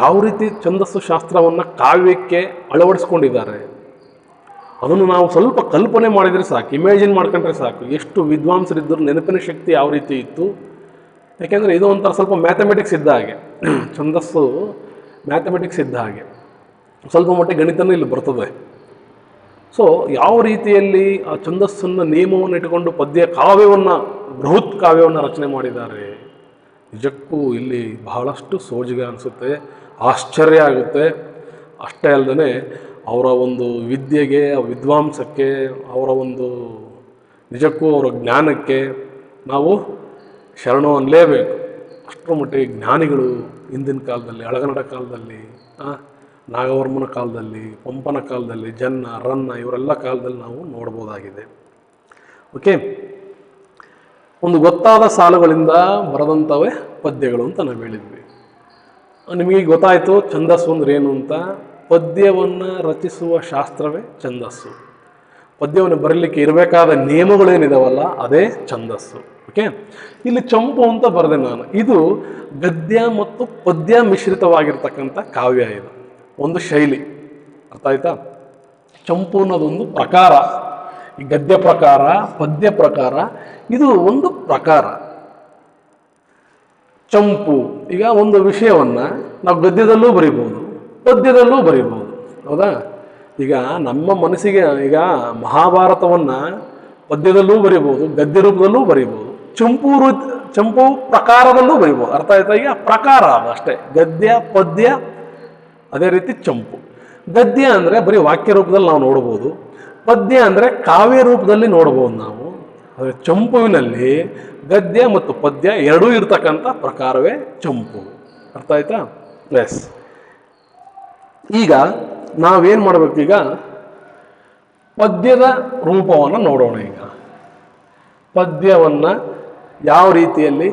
ಯಾವ ರೀತಿ ಛಂದಸ್ಸು ಶಾಸ್ತ್ರವನ್ನು ಕಾವ್ಯಕ್ಕೆ ಅಳವಡಿಸ್ಕೊಂಡಿದ್ದಾರೆ ಅದನ್ನು ನಾವು ಸ್ವಲ್ಪ ಕಲ್ಪನೆ ಮಾಡಿದರೆ ಸಾಕು, ಇಮ್ಯಾಜಿನ್ ಮಾಡ್ಕೊಂಡ್ರೆ ಸಾಕು, ಎಷ್ಟು ವಿದ್ವಾಂಸರಿದ್ದರು, ನೆನಪಿನ ಶಕ್ತಿ ಯಾವ ರೀತಿ ಇತ್ತು. ಯಾಕೆಂದರೆ ಇದು ಒಂಥರ ಸ್ವಲ್ಪ ಮ್ಯಾಥಮೆಟಿಕ್ಸ್ ಇದ್ದ ಹಾಗೆ, ಛಂದಸ್ಸು ಮ್ಯಾಥಮೆಟಿಕ್ಸ್ ಇದ್ದ ಹಾಗೆ, ಸ್ವಲ್ಪ ಮಟ್ಟಿಗೆ ಗಣಿತನೂ ಇಲ್ಲಿ ಬರ್ತದೆ. ಸೊ ಯಾವ ರೀತಿಯಲ್ಲಿ ಆ ಛಂದಸ್ಸನ್ನು ನಿಯಮವನ್ನು ಇಟ್ಟುಕೊಂಡು ಕಾವ್ಯವನ್ನು ಬೃಹತ್ ಕಾವ್ಯವನ್ನು ರಚನೆ ಮಾಡಿದ್ದಾರೆ. ನಿಜಕ್ಕೂ ಇಲ್ಲಿ ಬಹಳಷ್ಟು ಸೋಜಿಗ ಅನಿಸುತ್ತೆ, ಆಶ್ಚರ್ಯ ಆಗುತ್ತೆ. ಅಷ್ಟೇ ಅಲ್ಲದೆ ಅವರ ಒಂದು ವಿದ್ಯೆಗೆ, ವಿದ್ವಾಂಸಕ್ಕೆ, ಅವರ ಒಂದು ನಿಜಕ್ಕೂ ಅವರ ಜ್ಞಾನಕ್ಕೆ ನಾವು ಶರಣು ಅನ್ನಲೇಬೇಕು. ಅಷ್ಟರ ಮಟ್ಟಿಗೆ ಜ್ಞಾನಿಗಳು ಹಿಂದಿನ ಕಾಲದಲ್ಲಿ, ಹಳೆಗನ್ನಡ ಕಾಲದಲ್ಲಿ, ನಾಗವರ್ಮನ ಕಾಲದಲ್ಲಿ, ಪಂಪನ ಕಾಲದಲ್ಲಿ, ಜನ್ನ, ರನ್ನ ಇವರೆಲ್ಲ ಕಾಲದಲ್ಲಿ ನಾವು ನೋಡ್ಬೋದಾಗಿದೆ. ಓಕೆ, ಒಂದು ಗೊತ್ತಾದ ಸಾಲುಗಳಿಂದ ಬರೆದಂಥವೇ ಪದ್ಯಗಳು ಅಂತ ನಾವು ಹೇಳಿದ್ವಿ. ನಿಮಗೆ ಗೊತ್ತಾಯಿತು ಛಂದಸ್ಸು ಅಂದ್ರೆ ಏನು ಅಂತ. ಪದ್ಯವನ್ನು ರಚಿಸುವ ಶಾಸ್ತ್ರವೇ ಛಂದಸ್ಸು. ಪದ್ಯವನ್ನು ಬರಲಿಕ್ಕೆ ಇರಬೇಕಾದ ನಿಯಮಗಳೇನಿದಾವಲ್ಲ ಅದೇ ಛಂದಸ್ಸು. ಓಕೆ, ಇಲ್ಲಿ ಚಂಪು ಅಂತ ಬರೆದೆ ನಾನು. ಇದು ಗದ್ಯ ಮತ್ತು ಪದ್ಯ ಮಿಶ್ರಿತವಾಗಿರ್ತಕ್ಕಂಥ ಕಾವ್ಯ. ಇದು ಒಂದು ಶೈಲಿ, ಅರ್ಥ ಆಯ್ತಾ? ಚಂಪು ಅನ್ನೋದೊಂದು ಪ್ರಕಾರ. ಈ ಗದ್ಯ ಪ್ರಕಾರ, ಪದ್ಯ ಪ್ರಕಾರ, ಇದು ಒಂದು ಪ್ರಕಾರ. ಚಂಪು, ಈಗ ಒಂದು ವಿಷಯವನ್ನು ನಾವು ಗದ್ಯದಲ್ಲೂ ಬರಿಬೋದು, ಪದ್ಯದಲ್ಲೂ ಬರಿಬೋದು. ಹೌದಾ? ಈಗ ನಮ್ಮ ಮನಸ್ಸಿಗೆ ಈಗ ಮಹಾಭಾರತವನ್ನು ಪದ್ಯದಲ್ಲೂ ಬರಿಬೋದು, ಗದ್ಯ ರೂಪದಲ್ಲೂ ಬರಿಬೋದು, ಚಂಪು ಪ್ರಕಾರದಲ್ಲೂ ಬರಿಬೋದು. ಅರ್ಥ ಆಯ್ತಾ? ಈಗ ಪ್ರಕಾರ ಅದು ಅಷ್ಟೇ, ಗದ್ಯ ಪದ್ಯ. ಅದೇ ರೀತಿ ಚಂಪು. ಗದ್ಯ ಅಂದರೆ ಬರೀ ವಾಕ್ಯ ರೂಪದಲ್ಲಿ ನಾವು ನೋಡ್ಬೋದು, ಪದ್ಯ ಅಂದರೆ ಕಾವ್ಯ ರೂಪದಲ್ಲಿ ನೋಡ್ಬೋದು ನಾವು. ಆದರೆ ಚಂಪುವಿನಲ್ಲಿ ಗದ್ಯ ಮತ್ತು ಪದ್ಯ ಎರಡೂ ಇರ್ತಕ್ಕಂಥ ಪ್ರಕಾರವೇ ಚಂಪು. ಅರ್ಥ ಆಯ್ತಾ? ಎಸ್. ಈಗ ನಾವೇನು ಮಾಡಬೇಕು, ಈಗ ಪದ್ಯದ ರೂಪವನ್ನು ನೋಡೋಣ. ಈಗ ಪದ್ಯವನ್ನು ಯಾವ ರೀತಿಯಲ್ಲಿ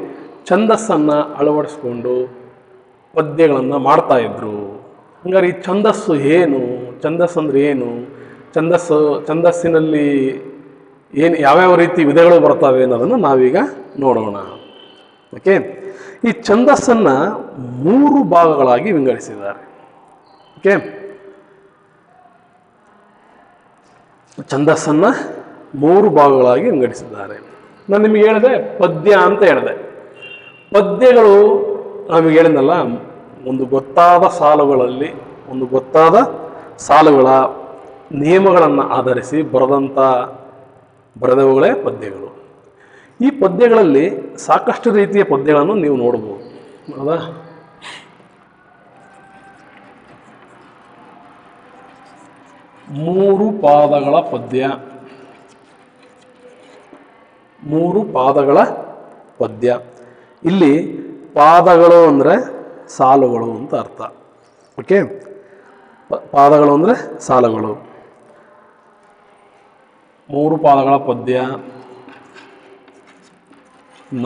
ಛಂದಸ್ಸನ್ನು ಅಳವಡಿಸ್ಕೊಂಡು ಪದ್ಯಗಳನ್ನು ಮಾಡ್ತಾ ಇದ್ರು. ಹಂಗಾರೆ ಈ ಛಂದಸ್ಸು ಏನು, ಛಂದಸ್ಸು ಅಂದ್ರೆ ಏನು, ಛಂದಸ್ಸಿನಲ್ಲಿ ಯಾವ್ಯಾವ ರೀತಿ ವಿಧಗಳು ಬರ್ತವೆ ಅನ್ನೋದನ್ನು ನಾವೀಗ ನೋಡೋಣ. ಓಕೆ, ಈ ಛಂದಸ್ಸನ್ನು 3 ಭಾಗಗಳಾಗಿ ವಿಂಗಡಿಸಿದ್ದಾರೆ. ಓಕೆ, ಛಂದಸ್ಸನ್ನು 3 ಭಾಗಗಳಾಗಿ ವಿಂಗಡಿಸಿದ್ದಾರೆ. ನಾನು ನಿಮಗೆ ಹೇಳಿದೆ ಪದ್ಯ ಅಂತ ಹೇಳಿದೆ. ಪದ್ಯಗಳು ನಮಗೆ ಹೇಳಿದ್ನಲ್ಲ, ಒಂದು ಗೊತ್ತಾದ ಸಾಲುಗಳಲ್ಲಿ, ಒಂದು ಗೊತ್ತಾದ ಸಾಲುಗಳ ನಿಯಮಗಳನ್ನು ಆಧರಿಸಿ ಬರೆದವುಗಳೇ ಪದ್ಯಗಳು. ಈ ಪದ್ಯಗಳಲ್ಲಿ ಸಾಕಷ್ಟು ರೀತಿಯ ಪದ್ಯಗಳನ್ನು ನೀವು ನೋಡ್ಬೋದು. ಹೌದಾ? ಮೂರು ಪಾದಗಳ ಪದ್ಯ, 3 ಪಾದಗಳ ಪದ್ಯ. ಇಲ್ಲಿ ಪಾದಗಳು ಅಂದರೆ ಸಾಲುಗಳು ಅಂತ ಅರ್ಥ. ಓಕೆ, ಪಾದಗಳು ಅಂದರೆ ಸಾಲುಗಳು. 3 ಪಾದಗಳ ಪದ್ಯ,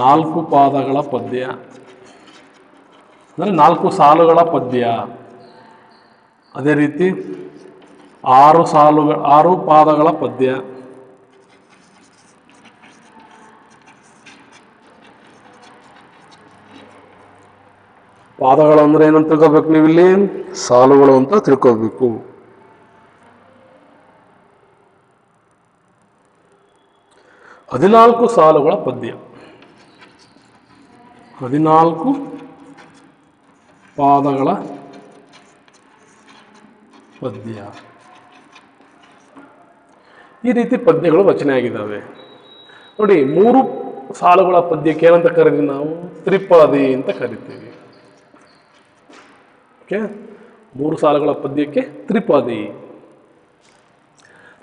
4 ಪಾದಗಳ ಪದ್ಯ ಅಂದರೆ 4 ಸಾಲುಗಳ ಪದ್ಯ. ಅದೇ ರೀತಿ 6 ಪಾದಗಳ ಪದ್ಯ, ಪಾದಗಳು ಅಂದರೆ ಏನಂತ ತಿಳ್ಕೊಬೇಕು ನೀವಿಲ್ಲಿ? ಸಾಲುಗಳು ಅಂತ ತಿಳ್ಕೋಬೇಕು. 14 ಸಾಲುಗಳ ಪದ್ಯ, 14 ಪಾದಗಳ ಪದ್ಯ. ಈ ರೀತಿ ಪದ್ಯಗಳು ರಚನೆಯಾಗಿದ್ದಾವೆ ನೋಡಿ. 3 ಸಾಲುಗಳ ಪದ್ಯಕ್ಕೆ ಏನಂತ ಕರಿತೀವಿ ನಾವು? ತ್ರಿಪದಿ ಅಂತ ಕರಿತೀವಿ. ಓಕೆ, 3 ಸಾಲುಗಳ ಪದ್ಯಕ್ಕೆ ತ್ರಿಪದಿ.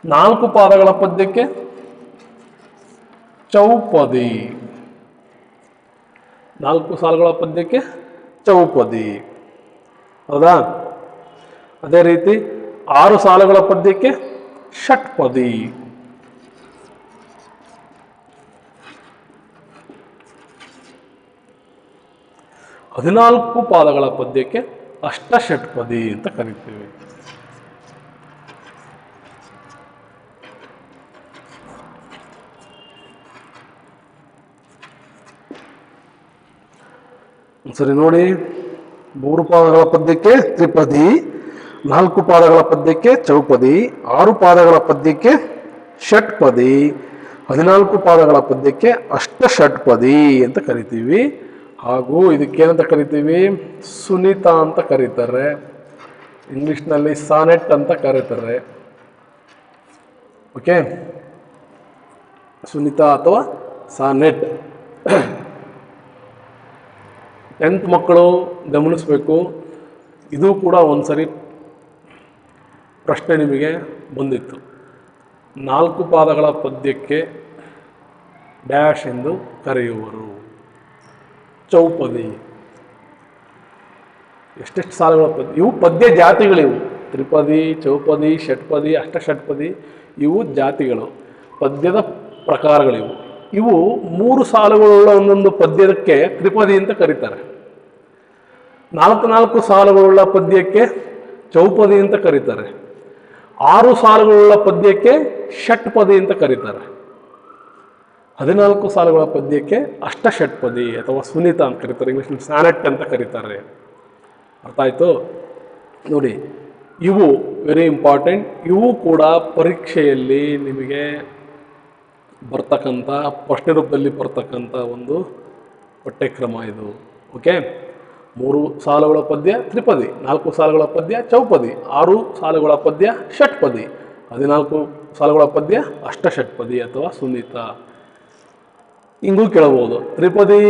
4 ಪಾದಗಳ ಪದ್ಯಕ್ಕೆ ಚೌಪದಿ. 4 ಸಾಲುಗಳ ಪದ್ಯಕ್ಕೆ ಚೌಪದಿ. ಹೌದಾ? ಅದೇ ರೀತಿ 6 ಸಾಲುಗಳ ಪದ್ಯಕ್ಕೆ ಷಟ್ಪದಿ. 14 ಪಾದಗಳ ಪದ್ಯಕ್ಕೆ ಅಷ್ಟಷಟ್ಪದಿ ಅಂತ ಕರಿತೀವಿ. ಸರಿ ನೋಡಿ, 3 ಪಾದಗಳ ಪದ್ಯಕ್ಕೆ ತ್ರಿಪದಿ, 4 ಪಾದಗಳ ಪದ್ಯಕ್ಕೆ ಚೌಪದಿ, 6 ಪಾದಗಳ ಪದ್ಯಕ್ಕೆ ಷಟ್ಪದಿ, 14 ಪಾದಗಳ ಪದ್ಯಕ್ಕೆ ಅಷ್ಟಷಟ್ಪದಿ ಅಂತ ಕರಿತೀವಿ. ಹಾಗೂ ಇದಕ್ಕೇನಂತ ಕರಿತೀವಿ? ಸುನೀತ ಅಂತ ಕರೀತಾರೆ. ಇಂಗ್ಲಿಷ್ನಲ್ಲಿ ಸಾನೆಟ್ ಅಂತ ಕರೀತಾರೆ. ಓಕೆ, ಸುನೀತ ಅಥವಾ ಸಾನೆಟ್. 10th ಮಕ್ಕಳು ಗಮನಿಸಬೇಕು, ಇದು ಕೂಡ ಒಂದ್ಸರಿ ಪ್ರಶ್ನೆ ನಿಮಗೆ ಬಂದಿತ್ತು. 4 ಪಾದಗಳ ಪದ್ಯಕ್ಕೆ ಡ್ಯಾಶ್ ಎಂದು ಕರೆಯುವರು. ಚೌಪದಿ. ಎಷ್ಟೆಷ್ಟು ಸಾಲುಗಳ ಪದ್ಯ? ಇವು ಪದ್ಯ ಜಾತಿಗಳಿವು. ತ್ರಿಪದಿ, ಚೌಪದಿ, ಷಟ್ಪದಿ, ಅಷ್ಟಷಟ್ಪದಿ ಇವು ಜಾತಿಗಳು, ಪದ್ಯದ ಪ್ರಕಾರಗಳಿವು. ಇವು 3 ಸಾಲುಗಳುಳ್ಳ ಒಂದೊಂದು ಪದ್ಯಕ್ಕೆ ತ್ರಿಪದಿ ಅಂತ ಕರೀತಾರೆ. 4 ಸಾಲುಗಳುಳ್ಳ ಪದ್ಯಕ್ಕೆ ಚೌಪದಿ ಅಂತ ಕರೀತಾರೆ. 6 ಸಾಲುಗಳುಳ್ಳ ಪದ್ಯಕ್ಕೆ ಷಟ್ಪದಿ ಅಂತ ಕರೀತಾರೆ. 14 ಸಾಲುಗಳ ಪದ್ಯಕ್ಕೆ ಅಷ್ಟಷಟ್ಪದಿ ಅಥವಾ ಸುನೀತ ಅಂತ ಕರೀತಾರೆ. ಇಂಗ್ಲೀಷ್ನಲ್ಲಿ ಸಾನೆಟ್ ಅಂತ ಕರೀತಾರೆ. ಅರ್ಥ ಆಯ್ತು ನೋಡಿ. ಇವು ವೆರಿ ಇಂಪಾರ್ಟೆಂಟ್. ಇವು ಕೂಡ ಪರೀಕ್ಷೆಯಲ್ಲಿ ನಿಮಗೆ ಬರ್ತಕ್ಕಂಥ ಪ್ರಶ್ನೆ ರೂಪದಲ್ಲಿ ಬರ್ತಕ್ಕಂಥ ಒಂದು ಪಠ್ಯಕ್ರಮ ಇದು. ಓಕೆ, 3 ಸಾಲುಗಳ ಪದ್ಯ ತ್ರಿಪದಿ, 4 ಸಾಲುಗಳ ಪದ್ಯ ಚೌಪದಿ, 6 ಸಾಲುಗಳ ಪದ್ಯ ಷಟ್ಪದಿ, 14 ಸಾಲುಗಳ ಪದ್ಯ ಅಷ್ಟಷಟ್ಪದಿ ಅಥವಾ ಸುನೀತ. ಹಿಂಗೂ ಕೇಳಬಹುದು, ತ್ರಿಪದಿ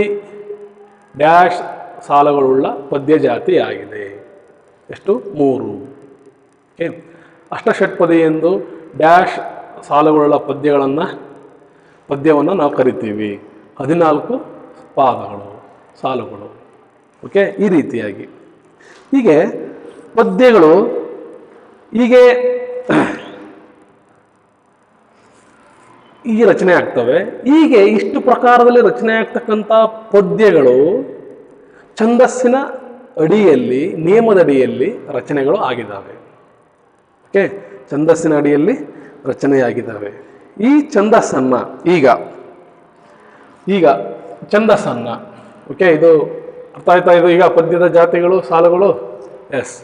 ಡ್ಯಾಶ್ ಸಾಲುಗಳುಳ್ಳ ಪದ್ಯ ಜಾತಿ ಆಗಿದೆ. ಎಷ್ಟು? 3. ಓಕೆ, ಅಷ್ಟಷಟ್ಪದಿ ಎಂದು ಡ್ಯಾಶ್ ಸಾಲುಗಳುಳ್ಳ ಪದ್ಯವನ್ನು ನಾವು ಕರಿತೀವಿ. 14 ಪಾದಗಳು, ಸಾಲುಗಳು. ಓಕೆ, ಈ ರೀತಿಯಾಗಿ ಹೀಗೆ ಪದ್ಯಗಳು ಹೀಗೆ ರಚನೆ ಆಗ್ತವೆ. ಹೀಗೆ ಇಷ್ಟು ಪ್ರಕಾರದಲ್ಲಿ ರಚನೆ ಆಗ್ತಕ್ಕಂಥ ಪದ್ಯಗಳು ಛಂದಸ್ಸಿನ ಅಡಿಯಲ್ಲಿ, ನಿಯಮದ ಅಡಿಯಲ್ಲಿ ರಚನೆಗಳು ಆಗಿದ್ದಾವೆ. ಓಕೆ, ಛಂದಸ್ಸಿನ ಅಡಿಯಲ್ಲಿ ರಚನೆಯಾಗಿದ್ದಾವೆ. ಈ ಛಂದಸ್ಸನ್ನು ಈಗ ಛಂದಸ್ಸನ್ನು, ಓಕೆ, ಇದು ಅರ್ಥ ಆಯ್ತಾ? ಇದು ಈಗ ಪದ್ಯದ ಜಾತಿಗಳು, ಸಾಲುಗಳು. ಎಸ್,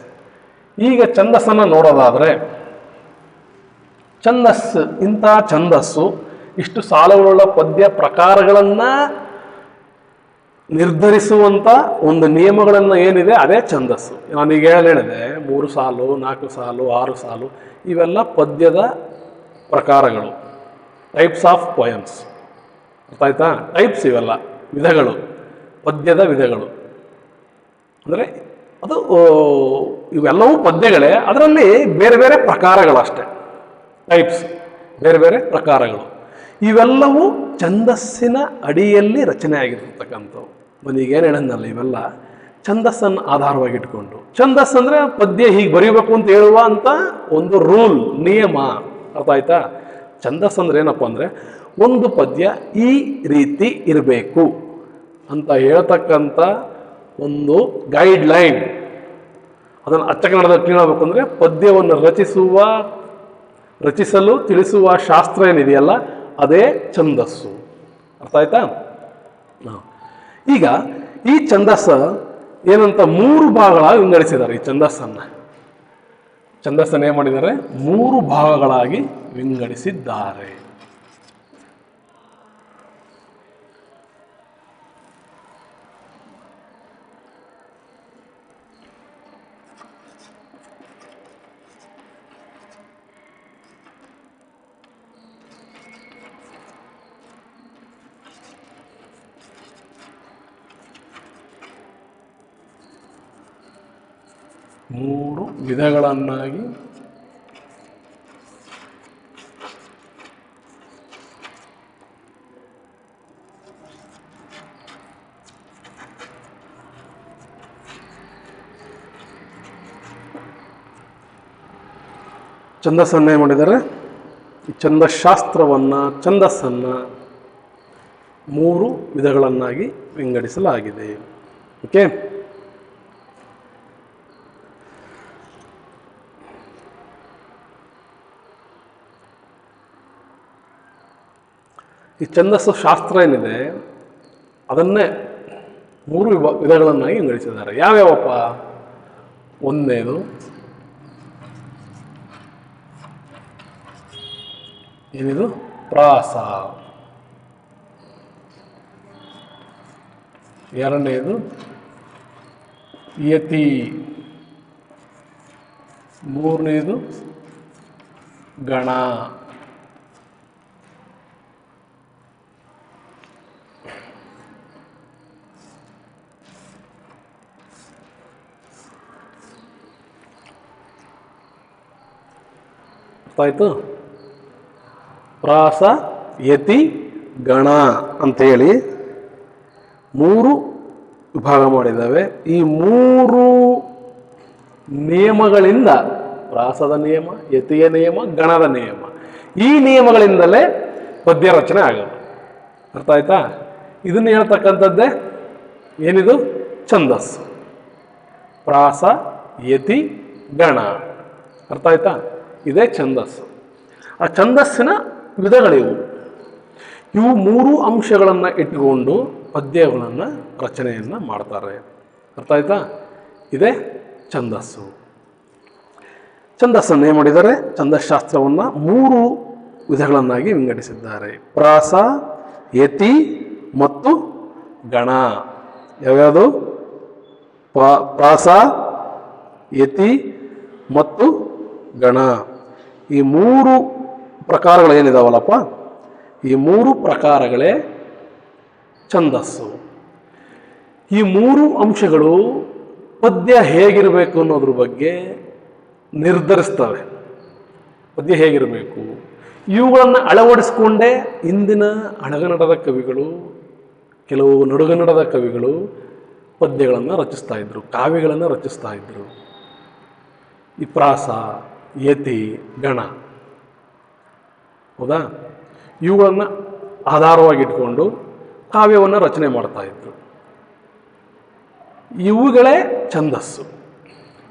ಈಗ ಛಂದಸ್ಸನ್ನು ನೋಡೋದಾದರೆ, ಇಂಥ ಛಂದಸ್ಸು ಇಷ್ಟು ಸಾಲುಗಳುಳ್ಳ ಪದ್ಯ ಪ್ರಕಾರಗಳನ್ನು ನಿರ್ಧರಿಸುವಂಥ ಒಂದು ನಿಯಮಗಳನ್ನು ಏನಿದೆ ಅದೇ ಛಂದಸ್ಸು. ನಾನೀಗ ಹೇಳಿದೆ 3 ಸಾಲು, 4 ಸಾಲು, 6 ಸಾಲು ಇವೆಲ್ಲ ಪದ್ಯದ ಪ್ರಕಾರಗಳು, ಟೈಪ್ಸ್ ಆಫ್ ಪೊಯಮ್ಸ್. ಅರ್ಥ ಆಯ್ತಾ? ಟೈಪ್ಸ್ ಇವೆಲ್ಲ ವಿಧಗಳು, ಪದ್ಯದ ವಿಧಗಳು. ಅಂದರೆ ಅದು ಇವೆಲ್ಲವೂ ಪದ್ಯಗಳೇ, ಅದರಲ್ಲಿ ಬೇರೆ ಬೇರೆ ಪ್ರಕಾರಗಳಷ್ಟೇ. ಟೈಪ್ಸ್, ಬೇರೆ ಬೇರೆ ಪ್ರಕಾರಗಳು. ಇವೆಲ್ಲವೂ ಛಂದಸ್ಸಿನ ಅಡಿಯಲ್ಲಿ ರಚನೆ ಆಗಿರ್ತಕ್ಕಂಥವು. ಮನೀಗೇನು ಹೇಳನ್ನಲ್ಲ, ಇವೆಲ್ಲ ಛಂದಸ್ಸನ್ನು ಆಧಾರವಾಗಿಟ್ಕೊಂಡು ಛಂದಸ್ ಅಂದರೆ ಪದ್ಯ ಹೀಗೆ ಬರೀಬೇಕು ಅಂತ ಹೇಳುವ ಅಂತ ಒಂದು ರೂಲ್, ನಿಯಮ. ಅರ್ಥ ಆಯ್ತಾ? ಛಂದಸ್ ಅಂದ್ರೆ ಏನಪ್ಪ ಅಂದರೆ ಒಂದು ಪದ್ಯ ಈ ರೀತಿ ಇರಬೇಕು ಅಂತ ಹೇಳ್ತಕ್ಕಂಥ ಒಂದು ಗೈಡ್ ಲೈನ್. ಅದನ್ನು ಅಚ್ಚಕನ್ನಡದಲ್ಲಿ ಕ್ಲೀನ್ ಆಗಬೇಕು ಅಂದರೆ ಪದ್ಯವನ್ನು ರಚಿಸಲು ತಿಳಿಸುವ ಶಾಸ್ತ್ರ ಏನಿದೆಯಲ್ಲ ಅದೇ ಛಂದಸ್ಸು. ಅರ್ಥ ಆಯ್ತಾ? ಈಗ ಈ ಛಂದಸ್ಸ ಏನಂತ 3 ಭಾಗಗಳಾಗಿ ವಿಂಗಡಿಸಿದ್ದಾರೆ. ಈ ಛಂದಸ್ಸನ್ನು ಏನು ಮಾಡಿದ್ದಾರೆ? 3 ಭಾಗಗಳಾಗಿ ವಿಂಗಡಿಸಿದ್ದಾರೆ. ಮೂರು ವಿಧಗಳನ್ನಾಗಿ ಛಂದಸ್ಸನ್ನು ಏನು ಮಾಡಿದ್ದಾರೆ? ಈ ಛಂದಸ್ಸನ್ನು 3 ವಿಧಗಳನ್ನಾಗಿ ವಿಂಗಡಿಸಲಾಗಿದೆ. ಓಕೆ, ಈ ಛಂದಸ್ಸು ಶಾಸ್ತ್ರ ಏನಿದೆ ಅದನ್ನೇ 3 ವಿಧಗಳನ್ನಾಗಿ ವಿಂಗಡಿಸಿದ್ದಾರೆ. ಯಾವ್ಯಾವಪ್ಪ? ಒಂದನೇದು ಏನಿದು? ಪ್ರಾಸ. ಎರಡನೇದು ಯತಿ. ಮೂರನೇದು ಗಣ. ಆಯ್ತು? ಪ್ರಾಸ, ಯತಿ, ಗಣ ಅಂತೇಳಿ 3 ವಿಭಾಗ ಮಾಡಿದ್ದಾವೆ. ಈ 3 ನಿಯಮಗಳಿಂದ, ಪ್ರಾಸದ ನಿಯಮ, ಯತಿಯ ನಿಯಮ, ಗಣದ ನಿಯಮ, ಈ ನಿಯಮಗಳಿಂದಲೇ ಪದ್ಯ ರಚನೆ ಆಗೋದು. ಅರ್ಥ ಆಯ್ತಾ? ಇದನ್ನು ಹೇಳ್ತಕ್ಕಂಥದ್ದೇ ಏನಿದು? ಛಂದಸ್ಸು. ಪ್ರಾಸ, ಯತಿ, ಗಣ. ಅರ್ಥ ಆಯ್ತಾ? ಇದೇ ಛಂದಸ್ಸು. ಆ ಛಂದಸ್ಸಿನ ವಿಧಗಳಿವು. ಇವು 3 ಅಂಶಗಳನ್ನು ಇಟ್ಟುಕೊಂಡು ಪದ್ಯಗಳನ್ನು ರಚನೆಯನ್ನು ಮಾಡ್ತಾರೆ. ಅರ್ಥ ಆಯ್ತಾ? ಇದೇ ಛಂದಸ್ಸು. ಛಂದಸ್ಸನ್ನು ಏನು ಮಾಡಿದ್ದಾರೆ? ಛಂದಶಾಸ್ತ್ರವನ್ನು 3 ವಿಧಗಳನ್ನಾಗಿ ವಿಂಗಡಿಸಿದ್ದಾರೆ. ಪ್ರಾಸ, ಯತಿ ಮತ್ತು ಗಣ. ಯಾವ್ಯಾವುದು? ಪ್ರಾಸ, ಯತಿ ಮತ್ತು ಗಣ. ಈ 3 ಪ್ರಕಾರಗಳೇನಿದಾವಲ್ಲಪ್ಪ, ಈ 3 ಪ್ರಕಾರಗಳೇ ಛಂದಸ್ಸು. ಈ 3 ಅಂಶಗಳು ಪದ್ಯ ಹೇಗಿರಬೇಕು ಅನ್ನೋದ್ರ ಬಗ್ಗೆ ನಿರ್ಧರಿಸ್ತವೆ. ಪದ್ಯ ಹೇಗಿರಬೇಕು, ಇವುಗಳನ್ನು ಅಳವಡಿಸಿಕೊಂಡೇ ಇಂದಿನ ಹಳಗನ್ನಡದ ಕವಿಗಳು, ಕೆಲವು ನಡುಗನ್ನಡದ ಕವಿಗಳು ಪದ್ಯಗಳನ್ನು ರಚಿಸ್ತಾ ಇದ್ರು, ಕಾವ್ಯಗಳನ್ನು ರಚಿಸ್ತಾ ಇದ್ರು. ಈ ಪ್ರಾಸ, ಯತಿ, ಗಣ, ಹೌದಾ, ಇವುಗಳನ್ನು ಆಧಾರವಾಗಿಟ್ಕೊಂಡು ಕಾವ್ಯವನ್ನು ರಚನೆ ಮಾಡ್ತಾ ಇದ್ರು. ಇವುಗಳೇ ಛಂದಸ್ಸು.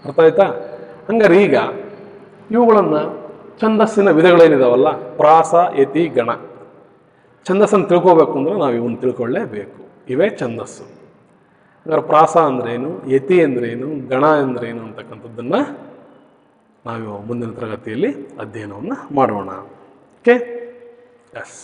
ಅರ್ಥ ಆಯ್ತಾ? ಹಂಗಾರೆ ಈಗ ಇವುಗಳನ್ನು ಛಂದಸ್ಸಿನ ವಿಧಗಳೇನಿದಾವಲ್ಲ, ಪ್ರಾಸ, ಯತಿ, ಗಣ, ಛಂದಸ್ಸನ್ನು ತಿಳ್ಕೋಬೇಕು ಅಂದ್ರೆ ನಾವು ಇವನ್ನ ತಿಳ್ಕೊಳ್ಳೇಬೇಕು. ಇವೇ ಛಂದಸ್ಸು. ಹಂಗಾರೆ ಪ್ರಾಸ ಅಂದ್ರೇನು, ಯತಿ ಅಂದ್ರೇನು, ಗಣ ಅಂದ್ರೇನು ಅಂತಕ್ಕಂಥದ್ದನ್ನು ನಾವು ಮುಂದಿನ ತರಗತಿಯಲ್ಲಿ ಅಧ್ಯಯನವನ್ನು ಮಾಡೋಣ. Okay, S.